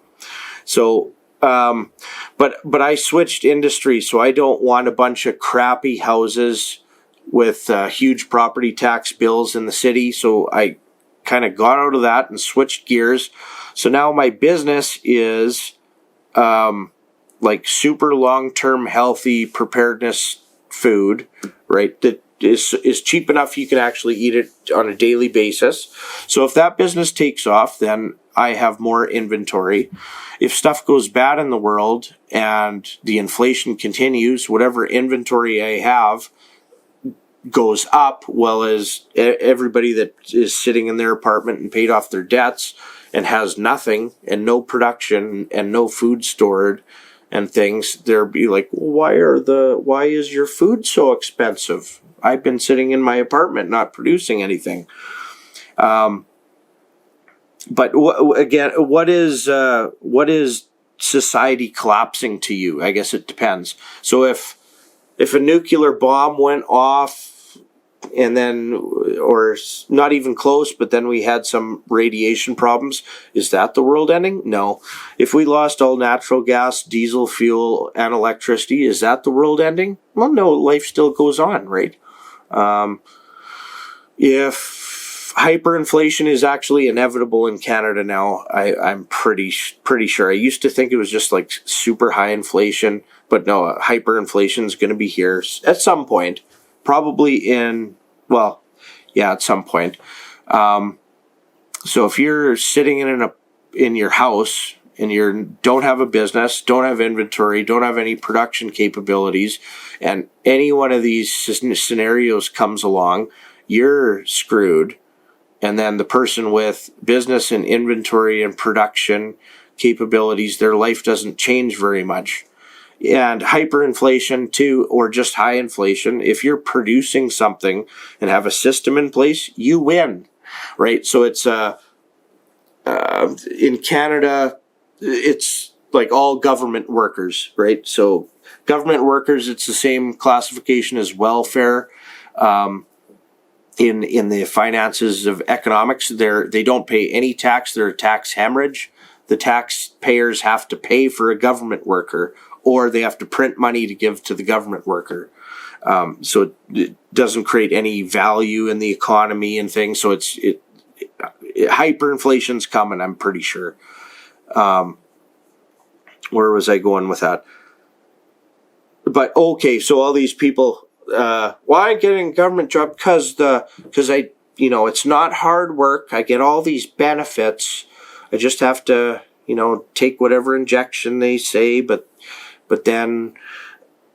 Speaker 1: So, but I switched industry, so I don't want a bunch of crappy houses with huge property tax bills in the city. So I kind of got out of that and switched gears. So now my business is like super long-term healthy preparedness food, right? That is cheap enough you can actually eat it on a daily basis. So if that business takes off, then I have more inventory. If stuff goes bad in the world and the inflation continues, whatever inventory I have goes up, well as everybody that is sitting in their apartment and paid off their debts and has nothing and no production and no food stored and things, they'll be like, why is your food so expensive? I've been sitting in my apartment not producing anything. But what is society collapsing to you? I guess it depends. So if a nuclear bomb went off, and then, or not even close, but then we had some radiation problems, is that the world ending? No. If we lost all natural gas, diesel fuel, and electricity, is that the world ending? Well, no, life still goes on, right? If hyperinflation is actually inevitable in Canada now, I'm pretty sure. I used to think it was just like super high inflation, but no, hyperinflation is going to be here at some point. Probably at some point. So if you're sitting in your house and you don't have a business, don't have inventory, don't have any production capabilities, and any one of these scenarios comes along, you're screwed. And then the person with business and inventory and production capabilities, their life doesn't change very much. And hyperinflation too, or just high inflation, if you're producing something and have a system in place, you win, right? So it's in Canada, it's like all government workers, right? So government workers, it's the same classification as welfare. in the finances of economics. They don't pay any tax. They're a tax hemorrhage. The taxpayers have to pay for a government worker, or they have to print money to give to the government worker. So it doesn't create any value in the economy and things. So hyperinflation's coming, I'm pretty sure. Where was I going with that? But okay, so all these people, why getting a government job? Because I, it's not hard work. I get all these benefits. I just have to, take whatever injection they say, but then,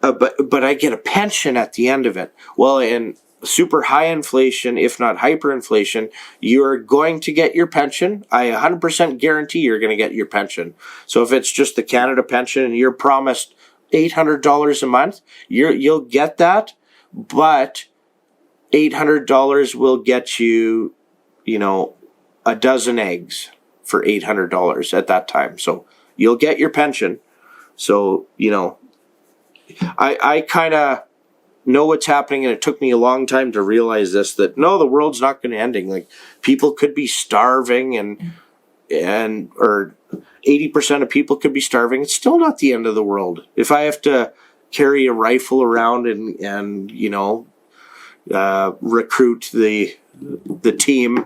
Speaker 1: but I get a pension at the end of it. Well, in super high inflation, if not hyperinflation, you're going to get your pension. I 100% guarantee you're going to get your pension. So if it's just the Canada pension and you're promised $800 a month, you'll get that, but $800 will get you, a dozen eggs for $800 at that time. So you'll get your pension. So, I kind of know what's happening, and it took me a long time to realize this, that no, the world's not going to ending. Like, people could be starving or 80% of people could be starving. It's still not the end of the world. If I have to carry a rifle around and recruit the team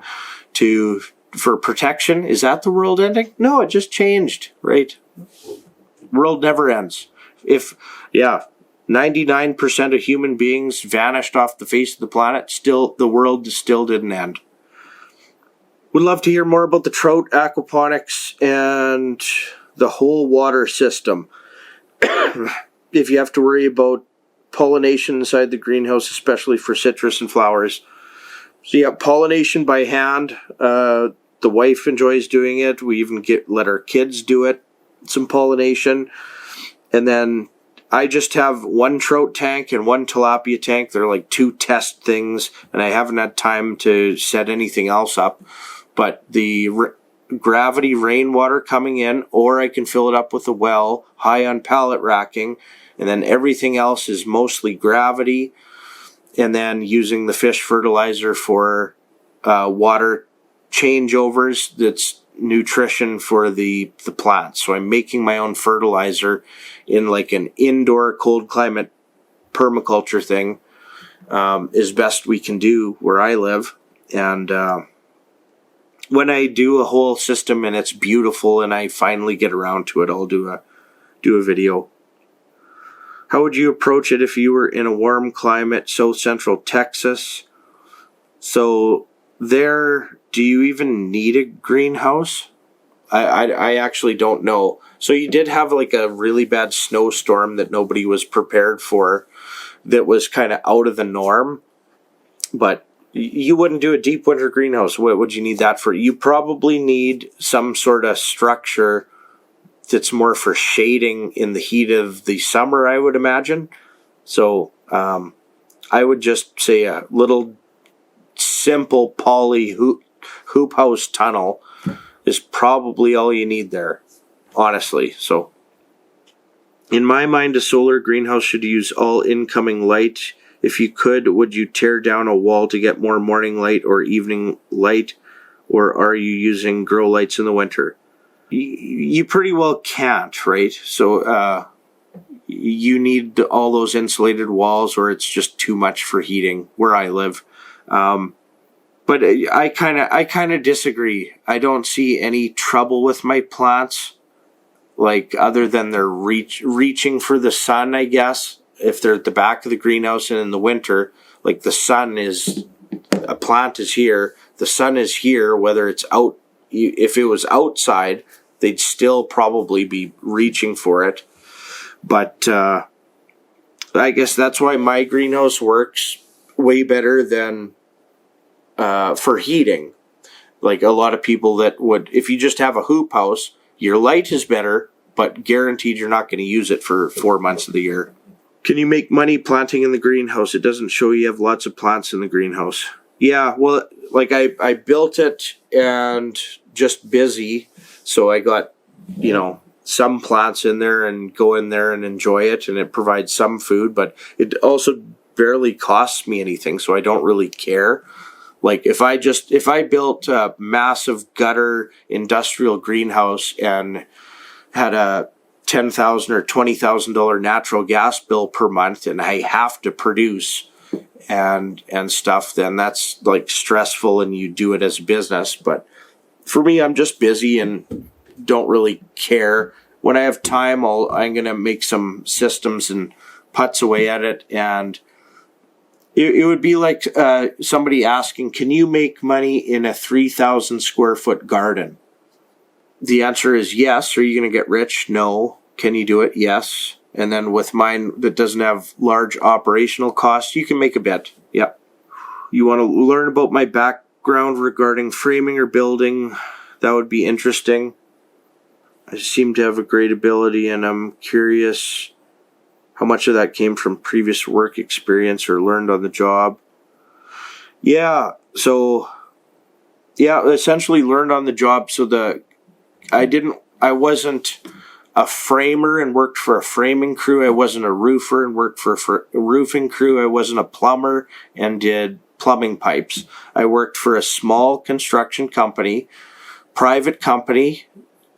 Speaker 1: for protection, is that the world ending? No, it just changed, right? World never ends. 99% of human beings vanished off the face of the planet, still the world still didn't end. Would love to hear more about the trout aquaponics and the whole water system. If you have to worry about pollination inside the greenhouse, especially for citrus and flowers. So yeah, pollination by hand. The wife enjoys doing it. We even let our kids do it, some pollination. And then I just have one trout tank and one tilapia tank. They're like two test things, and I haven't had time to set anything else up. But the gravity rainwater coming in, or I can fill it up with a well, high on pallet racking, and then everything else is mostly gravity, and then using the fish fertilizer for water changeovers. That's nutrition for the plants. So I'm making my own fertilizer in like an indoor cold climate permaculture thing, as best we can do where I live. And when I do a whole system and it's beautiful and I finally get around to it, I'll do a video. How would you approach it if you were in a warm climate, South Central Texas? So there, do you even need a greenhouse? I actually don't know. So you did have like a really bad snowstorm that nobody was prepared for, that was kind of out of the norm. But you wouldn't do a deep winter greenhouse. What would you need that for? You probably need some sort of structure that's more for shading in the heat of the summer, I would imagine. So I would just say a little simple poly hoop house tunnel is probably all you need there, honestly. So in my mind, a solar greenhouse should use all incoming light. If you could, would you tear down a wall to get more morning light or evening light, or are you using grow lights in the winter? You pretty well can't, right? So you need all those insulated walls, or it's just too much for heating where I live. But I kind of disagree. I don't see any trouble with my plants, like other than they're reaching for the sun, I guess. If they're at the back of the greenhouse and in the winter, like the sun is, a plant is here, the sun is here, whether it's out, if it was outside, they'd still probably be reaching for it. But I guess that's why my greenhouse works way better than for heating. Like a lot of people that would, if you just have a hoop house, your light is better, but guaranteed you're not going to use it for 4 months of the year. Can you make money planting in the greenhouse? It doesn't show you have lots of plants in the greenhouse. Yeah, well, like I built it and just busy, so I got, some plants in there and go in there and enjoy it, and it provides some food, but it also barely costs me anything, so I don't really care. Like if I built a massive gutter industrial greenhouse and had a $10,000 or $20,000 natural gas bill per month, and I have to produce and stuff, then that's like stressful, and you do it as a business. But for me, I'm just busy and don't really care. When I have time, I'm gonna make some systems and putz away at it, and it would be like somebody asking, can you make money in a 3,000 square foot garden? The answer is yes. Are you going to get rich? No. Can you do it? Yes. And then with mine that doesn't have large operational costs, you can make a bit. Yep. You want to learn about my background regarding framing or building? That would be interesting. I seem to have a great ability, and I'm curious how much of that came from previous work experience or learned on the job. Yeah, essentially learned on the job. So I wasn't a framer and worked for a framing crew. I wasn't a roofer and worked for a roofing crew. I wasn't a plumber and did plumbing pipes. I worked for a small construction company, private company,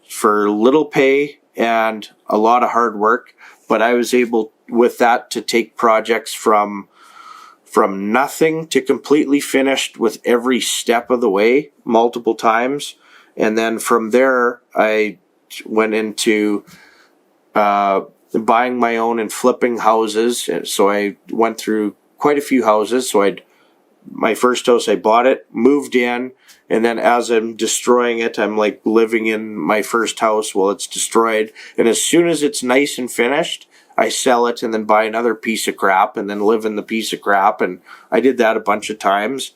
Speaker 1: for little pay and a lot of hard work. But I was able with that to take projects from nothing to completely finished with every step of the way multiple times. And then from there, I went into buying my own and flipping houses. So I went through quite a few houses. So my first house, I bought it, moved in, and then as I'm destroying it, I'm like living in my first house while it's destroyed. And as soon as it's nice and finished, I sell it and then buy another piece of crap and then live in the piece of crap. And I did that a bunch of times.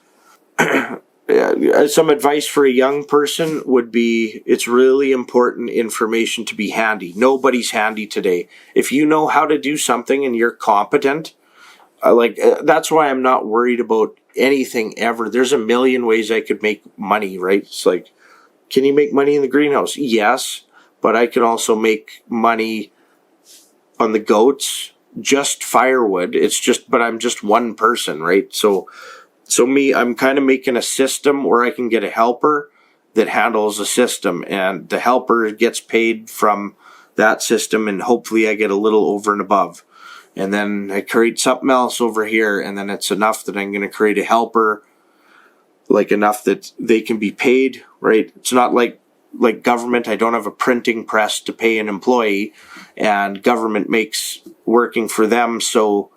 Speaker 1: Some advice for a young person would be, it's really important information to be handy. Nobody's handy today. If you know how to do something and you're competent, that's why I'm not worried about anything ever. There's a million ways I could make money, right? It's like, can you make money in the greenhouse? Yes, but I can also make money on the goats, just firewood. But I'm just one person, right? So I'm kind of making a system where I can get a helper that handles a system, and the helper gets paid from that system, and hopefully I get a little over and above. And then I create something else over here, and then it's enough that I'm going to create a helper, like enough that they can be paid, right? It's not like government. I don't have a printing press to pay an employee, and government makes working for them so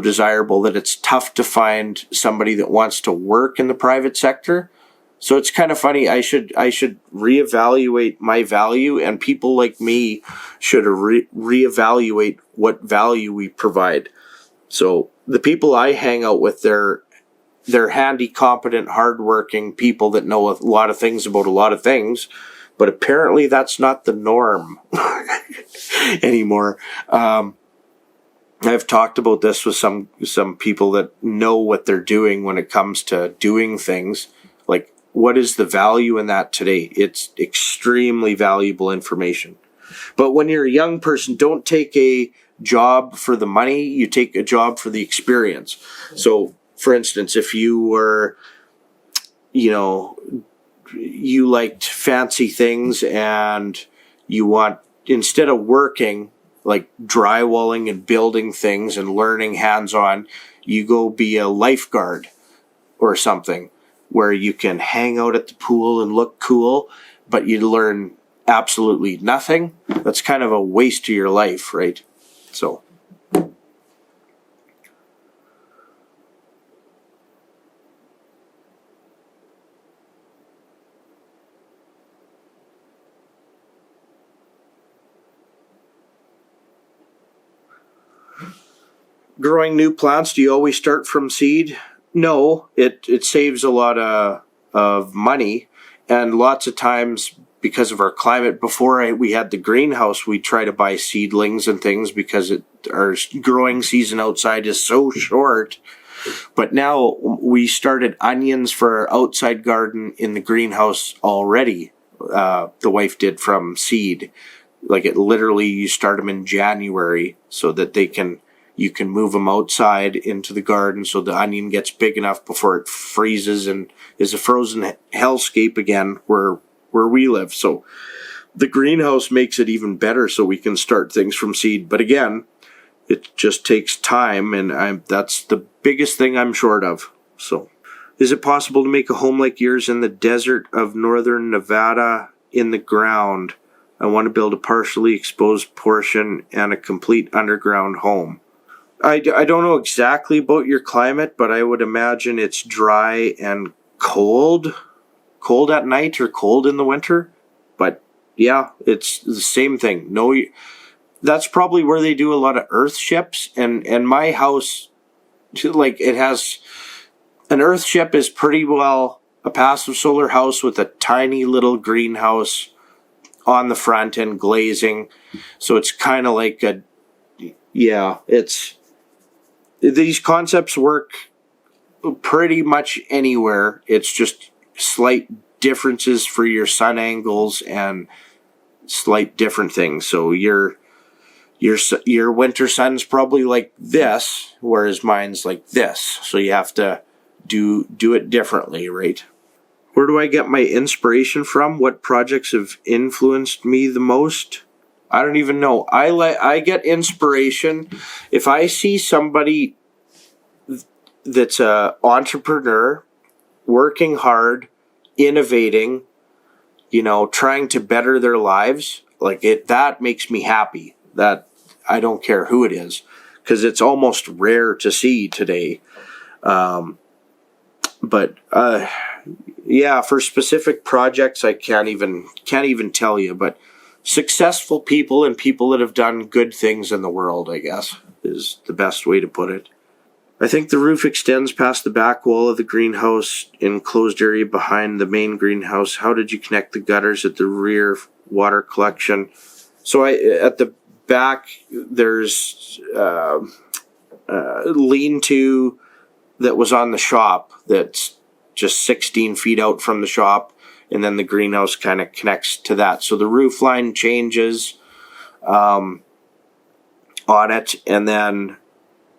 Speaker 1: desirable that it's tough to find somebody that wants to work in the private sector. So it's kind of funny. I should reevaluate my value, and people like me should reevaluate what value we provide. So the people I hang out with, they're handy, competent, hardworking people that know a lot of things about a lot of things, but apparently that's not the norm anymore. I've talked about this with some people that know what they're doing when it comes to doing things. Like, what is the value in that today? It's extremely valuable information. But when you're a young person, don't take a job for the money. You take a job for the experience. So, for instance, if you were, you liked fancy things and you want, instead of working, like drywalling and building things and learning hands-on, you go be a lifeguard or something where you can hang out at the pool and look cool, but you learn absolutely nothing. That's kind of a waste of your life, right? So growing new plants, do you always start from seed? No, it saves a lot of money, and lots of times because of our climate, before we had the greenhouse, we try to buy seedlings and things because our growing season outside is so short. But now we started onions for our outside garden in the greenhouse already. The wife did from seed. Like it literally, you start them in January so that you can move them outside into the garden so the onion gets big enough before it freezes and is a frozen hellscape again where we live. So the greenhouse makes it even better so we can start things from seed. But again, it just takes time, and that's the biggest thing I'm short of. So, is it possible to make a home like yours in the desert of northern Nevada in the ground? I want to build a partially exposed portion and a complete underground home. I don't know exactly about your climate, but I would imagine it's dry and cold. Cold at night or cold in the winter. But yeah, it's the same thing. No, that's probably where they do a lot of earth ships. And my house, like, it has an earth ship is pretty well a passive solar house with a tiny little greenhouse on the front and glazing. So it's kind of like these concepts work pretty much anywhere. It's just slight differences for your sun angles and slight different things. So your winter sun's probably like this, whereas mine's like this. So you have to do it differently, right? Where do I get my inspiration from? What projects have influenced me the most? I don't even know. I get inspiration if I see somebody that's a entrepreneur, working hard, innovating, trying to better their lives. Like that makes me happy. That I don't care who it is, because it's almost rare to see today. But for specific projects, I can't even tell you. But successful people and people that have done good things in the world, I guess, is the best way to put it. I think the roof extends past the back wall of the greenhouse enclosed area behind the main greenhouse. How did you connect the gutters at the rear water collection? So at the back, there's lean-to that was on the shop that's just 16 feet out from the shop, and then the greenhouse kind of connects to that. So the roof line changes on it, and then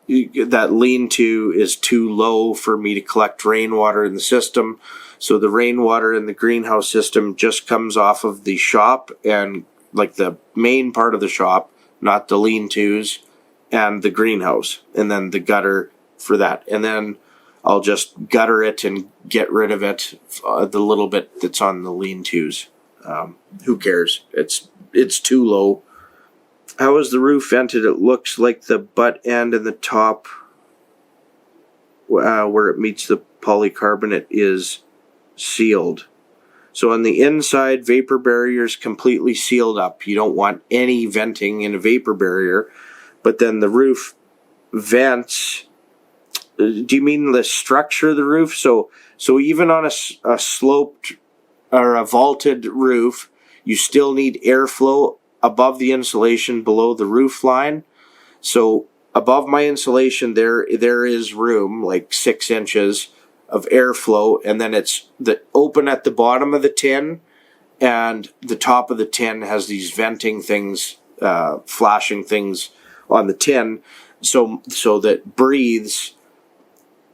Speaker 1: that lean-to is too low for me to collect rainwater in the system. So the rainwater in the greenhouse system just comes off of the shop and like the main part of the shop, not the lean-tos, and the greenhouse, and then the gutter for that. And then I'll just gutter it and get rid of it, the little bit that's on the lean-tos. Who cares? It's too low. How is the roof vented? It looks like the butt end and the top where it meets the polycarbonate is sealed. So on the inside, vapor barrier is completely sealed up. You don't want any venting in a vapor barrier. But then the roof vents. Do you mean the structure of the roof? So even on a sloped or a vaulted roof, you still need airflow above the insulation below the roof line. So above my insulation, there is room, like 6 inches of airflow, and then it's the open at the bottom of the tin, and the top of the tin has these venting things, flashing things on the tin, so that breathes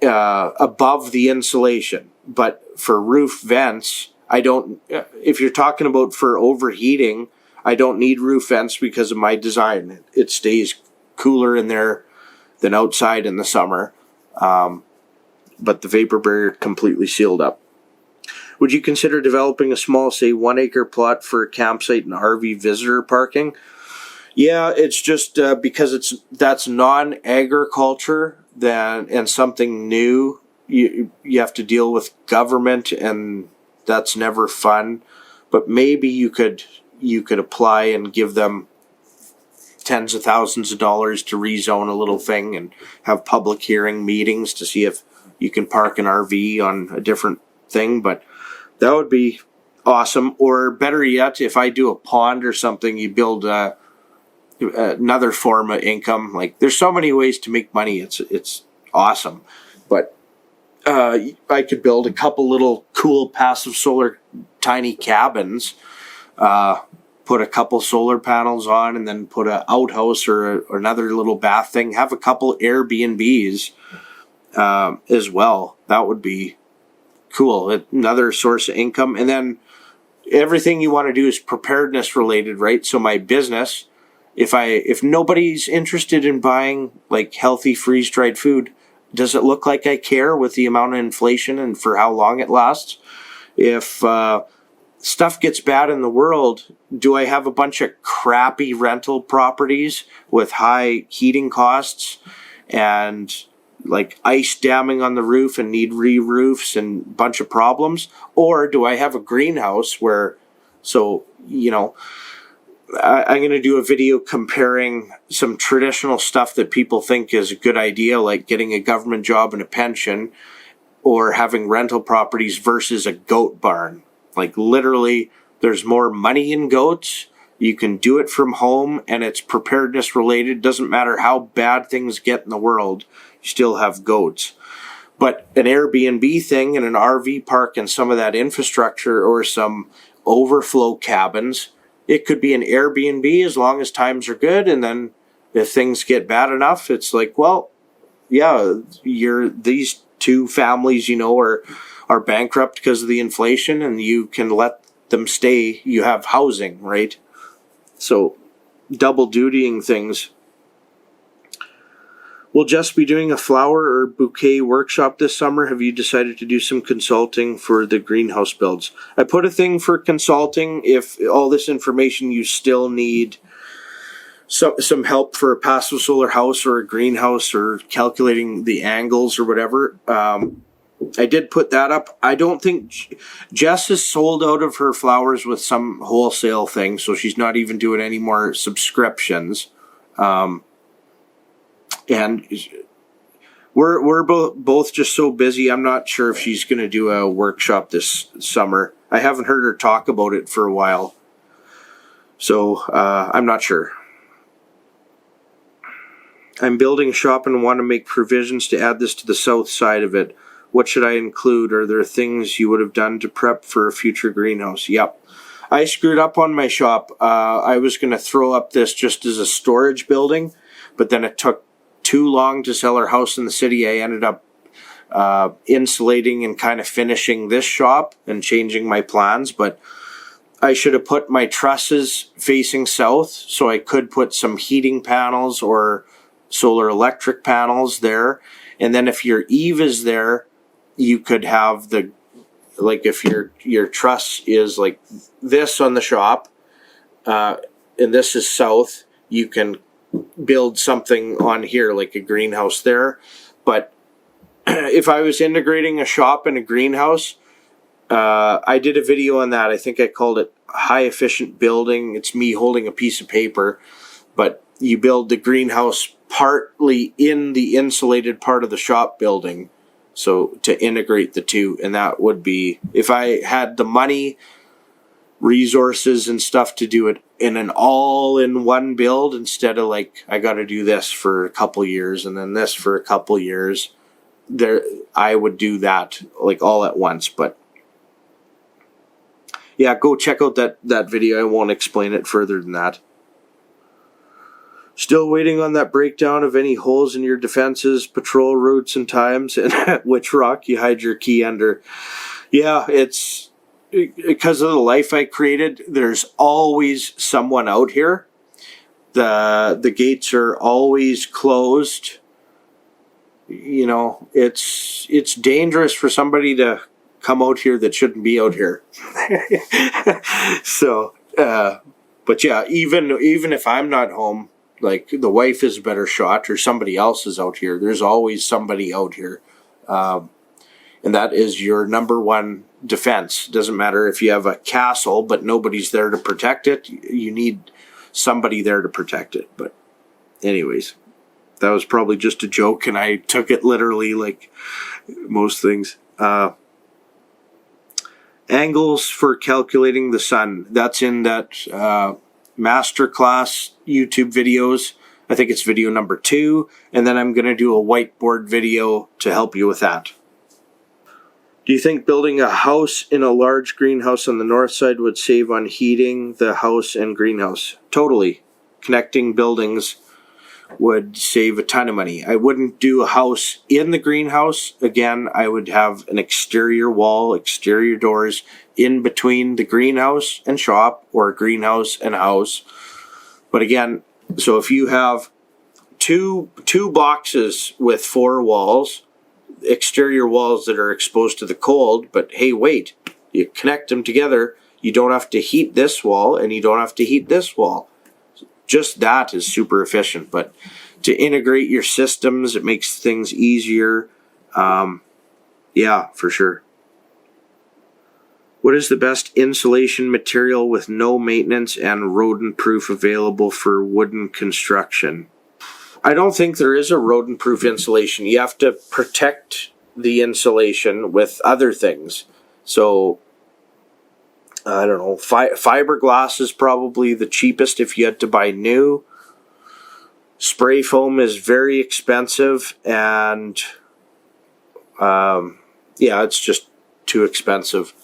Speaker 1: above the insulation. But for roof vents, I don't. If you're talking about for overheating, I don't need roof vents because of my design. It stays cooler in there than outside in the summer. But the vapor barrier completely sealed up. Would you consider developing a small, say, 1 acre plot for a campsite and RV visitor parking? Yeah, it's just because that's non-agriculture and something new. You have to deal with government, and that's never fun. But maybe you could apply and give them tens of thousands of dollars to rezone a little thing and have public hearing meetings to see if you can park an RV on a different thing. But that would be awesome. Or better yet, if I do a pond or something, you build another form of income. Like, there's so many ways to make money. It's awesome. But I could build a couple little cool passive solar tiny cabins put a couple solar panels on, and then put an outhouse or another little bath thing. Have a couple Airbnbs as well. That would be cool. Another source of income. And then everything you want to do is preparedness related, right? So my business, if nobody's interested in buying like healthy freeze-dried food, does it look like I care with the amount of inflation and for how long it lasts? If stuff gets bad in the world, do I have a bunch of crappy rental properties with high heating costs and like ice damming on the roof and need re-roofs and a bunch of problems? Or do I have a greenhouse where, so, you know, I'm going to do a video comparing some traditional stuff that people think is a good idea, like getting a government job and a pension, or having rental properties versus a goat barn. Like literally, there's more money in goats. You can do it from home, and it's preparedness related. Doesn't matter how bad things get in the world, you still have goats. But an Airbnb thing and an RV park and some of that infrastructure or some overflow cabins, it could be an Airbnb as long as times are good. And then if things get bad enough, it's like, well, yeah, these two families, you know, are bankrupt because of the inflation, and you can let them stay. You have housing, right? So double dutying things. We'll just be doing a flower or bouquet workshop this summer. Have you decided to do some consulting for the greenhouse builds? I put a thing for consulting if all this information you still need some help for a passive solar house or a greenhouse or calculating the angles or whatever. I did put that up. I don't think Jess is sold out of her flowers with some wholesale thing, so she's not even doing any more subscriptions. And we're both just so busy. I'm not sure if she's going to do a workshop this summer. I haven't heard her talk about it for a while, so I'm not sure. I'm building a shop and want to make provisions to add this to the south side of it. What should I include? Are there things you would have done to prep for a future greenhouse? Yep. I screwed up on my shop. I was going to throw up this just as a storage building, but then it took too long to sell our house in the city. I ended up insulating and kind of finishing this shop and changing my plans, but I should have put my trusses facing south so I could put some heating panels or solar electric panels there. And then if your eave is there, you could have if your truss is like this on the shop, and this is south, you can build something on here like a greenhouse there. But if I was integrating a shop and a greenhouse, I did a video on that. I think I called it high efficient building. It's me holding a piece of paper, but you build the greenhouse partly in the insulated part of the shop building. So to integrate the two, and that would be, if I had the money, resources and stuff to do it in an all-in-one build instead of like, I got to do this for a couple years and then this for a couple years, I would do that like all at once. But yeah, go check out that video. I won't explain it further than that. Still waiting on that breakdown of any holes in your defenses, patrol routes and times, and which rock you hide your key under. Yeah, it's because of the life I created. There's always someone out here. The gates are always closed. You know, it's dangerous for somebody to come out here that shouldn't be out here. So, but yeah, even if I'm not home, like the wife is a better shot or somebody else is out here, there's always somebody out here. And that is your number one defense. Doesn't matter if you have a castle, but nobody's there to protect it. You need somebody there to protect it. But anyways, that was probably just a joke, and I took it literally like most things. Angles for calculating the sun. That's in that masterclass YouTube videos. I think it's video number 2. And then I'm going to do a whiteboard video to help you with that. Do you think building a house in a large greenhouse on the north side would save on heating the house and greenhouse? Totally. Connecting buildings would save a ton of money. I wouldn't do a house in the greenhouse. Again, I would have an exterior wall, exterior doors in between the greenhouse and shop, or greenhouse and house. But again, so if you have two boxes with 4 walls, exterior walls that are exposed to the cold, but hey, wait, you connect them together, you don't have to heat this wall and you don't have to heat this wall. Just that is super efficient. But to integrate your systems, it makes things easier. Yeah, for sure. What is the best insulation material with no maintenance and rodent proof available for wooden construction? I don't think there is a rodent-proof insulation. You have to protect the insulation with other things. So, I don't know, fiberglass is probably the cheapest if you had to buy new. Spray foam is very expensive, and yeah, it's just too expensive.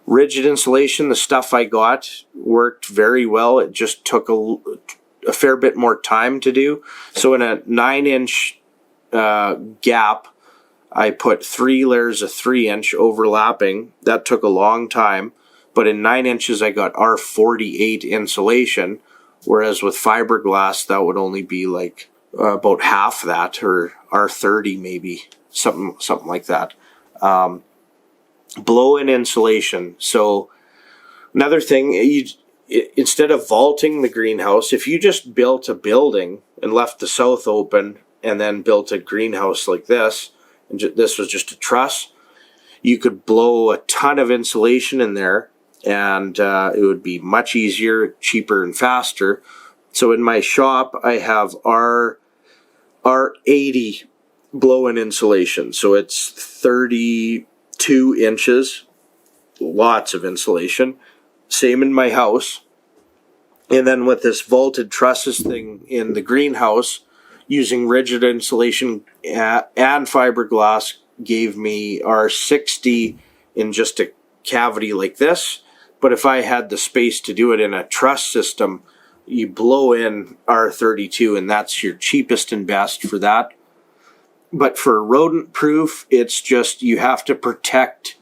Speaker 1: Rigid insulation, the stuff I got worked very well. It just took a fair bit more time to do. So in a 9-inch gap, I put 3 layers of 3-inch overlapping. That took a long time. But in 9 inches, I got R48 insulation, whereas with fiberglass, that would only be like about half that, or R30 maybe, something like that. Blow-in insulation. So another thing, instead of vaulting the greenhouse, if you just built a building and left the south open and then built a greenhouse like this, and this was just a truss, you could blow a ton of insulation in there, and it would be much easier, cheaper, and faster. So in my shop, I have R80 blow-in insulation. So it's 32 inches, lots of insulation. Same in my house. And then with this vaulted trusses thing in the greenhouse, using rigid insulation and fiberglass gave me R60 in just a cavity like this. But if I had the space to do it in a truss system, you blow in R32, and that's your cheapest and best for that. But for rodent proof, it's just you have to protect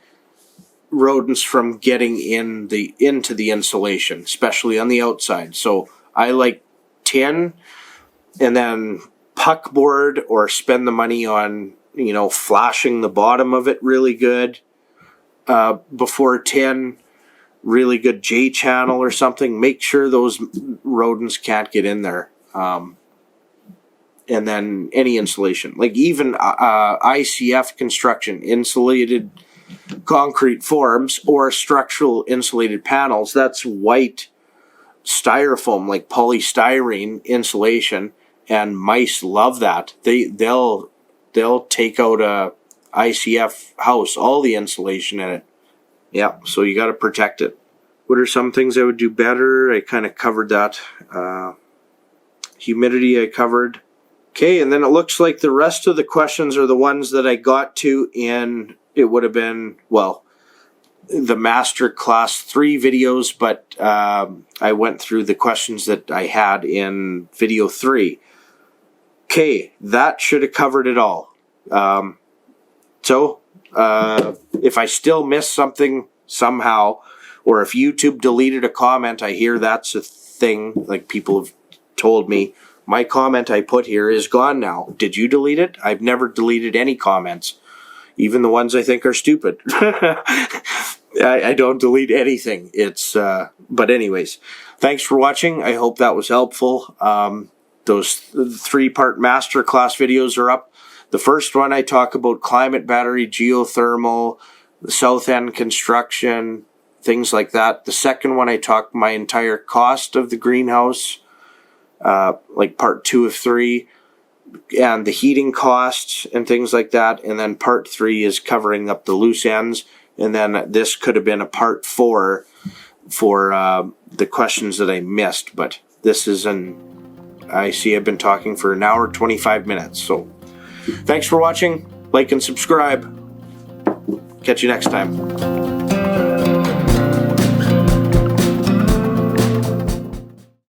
Speaker 1: rodents from getting into the insulation, especially on the outside. So I like tin, and then puckboard, or spend the money on, flashing the bottom of it really good before tin. Really good J channel or something. Make sure those rodents can't get in there. And then any insulation, like even ICF construction, insulated concrete forms, or structural insulated panels, that's white styrofoam, like polystyrene insulation, and mice love that. They'll take out a ICF house, all the insulation in it. Yeah, so you got to protect it. What are some things I would do better? I kind of covered that. Humidity I covered. Okay, and then it looks like the rest of the questions are the ones that I got to in, it would have been, the Master Class 3 videos, but I went through the questions that I had in video 3. Okay, that should have covered it all. So, if I still missed something somehow, or if YouTube deleted a comment, I hear that's a thing, like people have told me, my comment I put here is gone now. Did you delete it? I've never deleted any comments, even the ones I think are stupid. I don't delete anything. But anyways, thanks for watching. I hope that was helpful. Those 3-part masterclass videos are up. The first one I talk about climate battery, geothermal, the south end construction, things like that. The second one I talk my entire cost of the greenhouse, like part 2 of 3, and the heating costs and things like that. And then part 3 is covering up the loose ends. And then this could have been a part 4 for the questions that I missed. But this is I see I've been talking for 1 hour, 25 minutes. So thanks for watching. Like and subscribe. Catch you next time.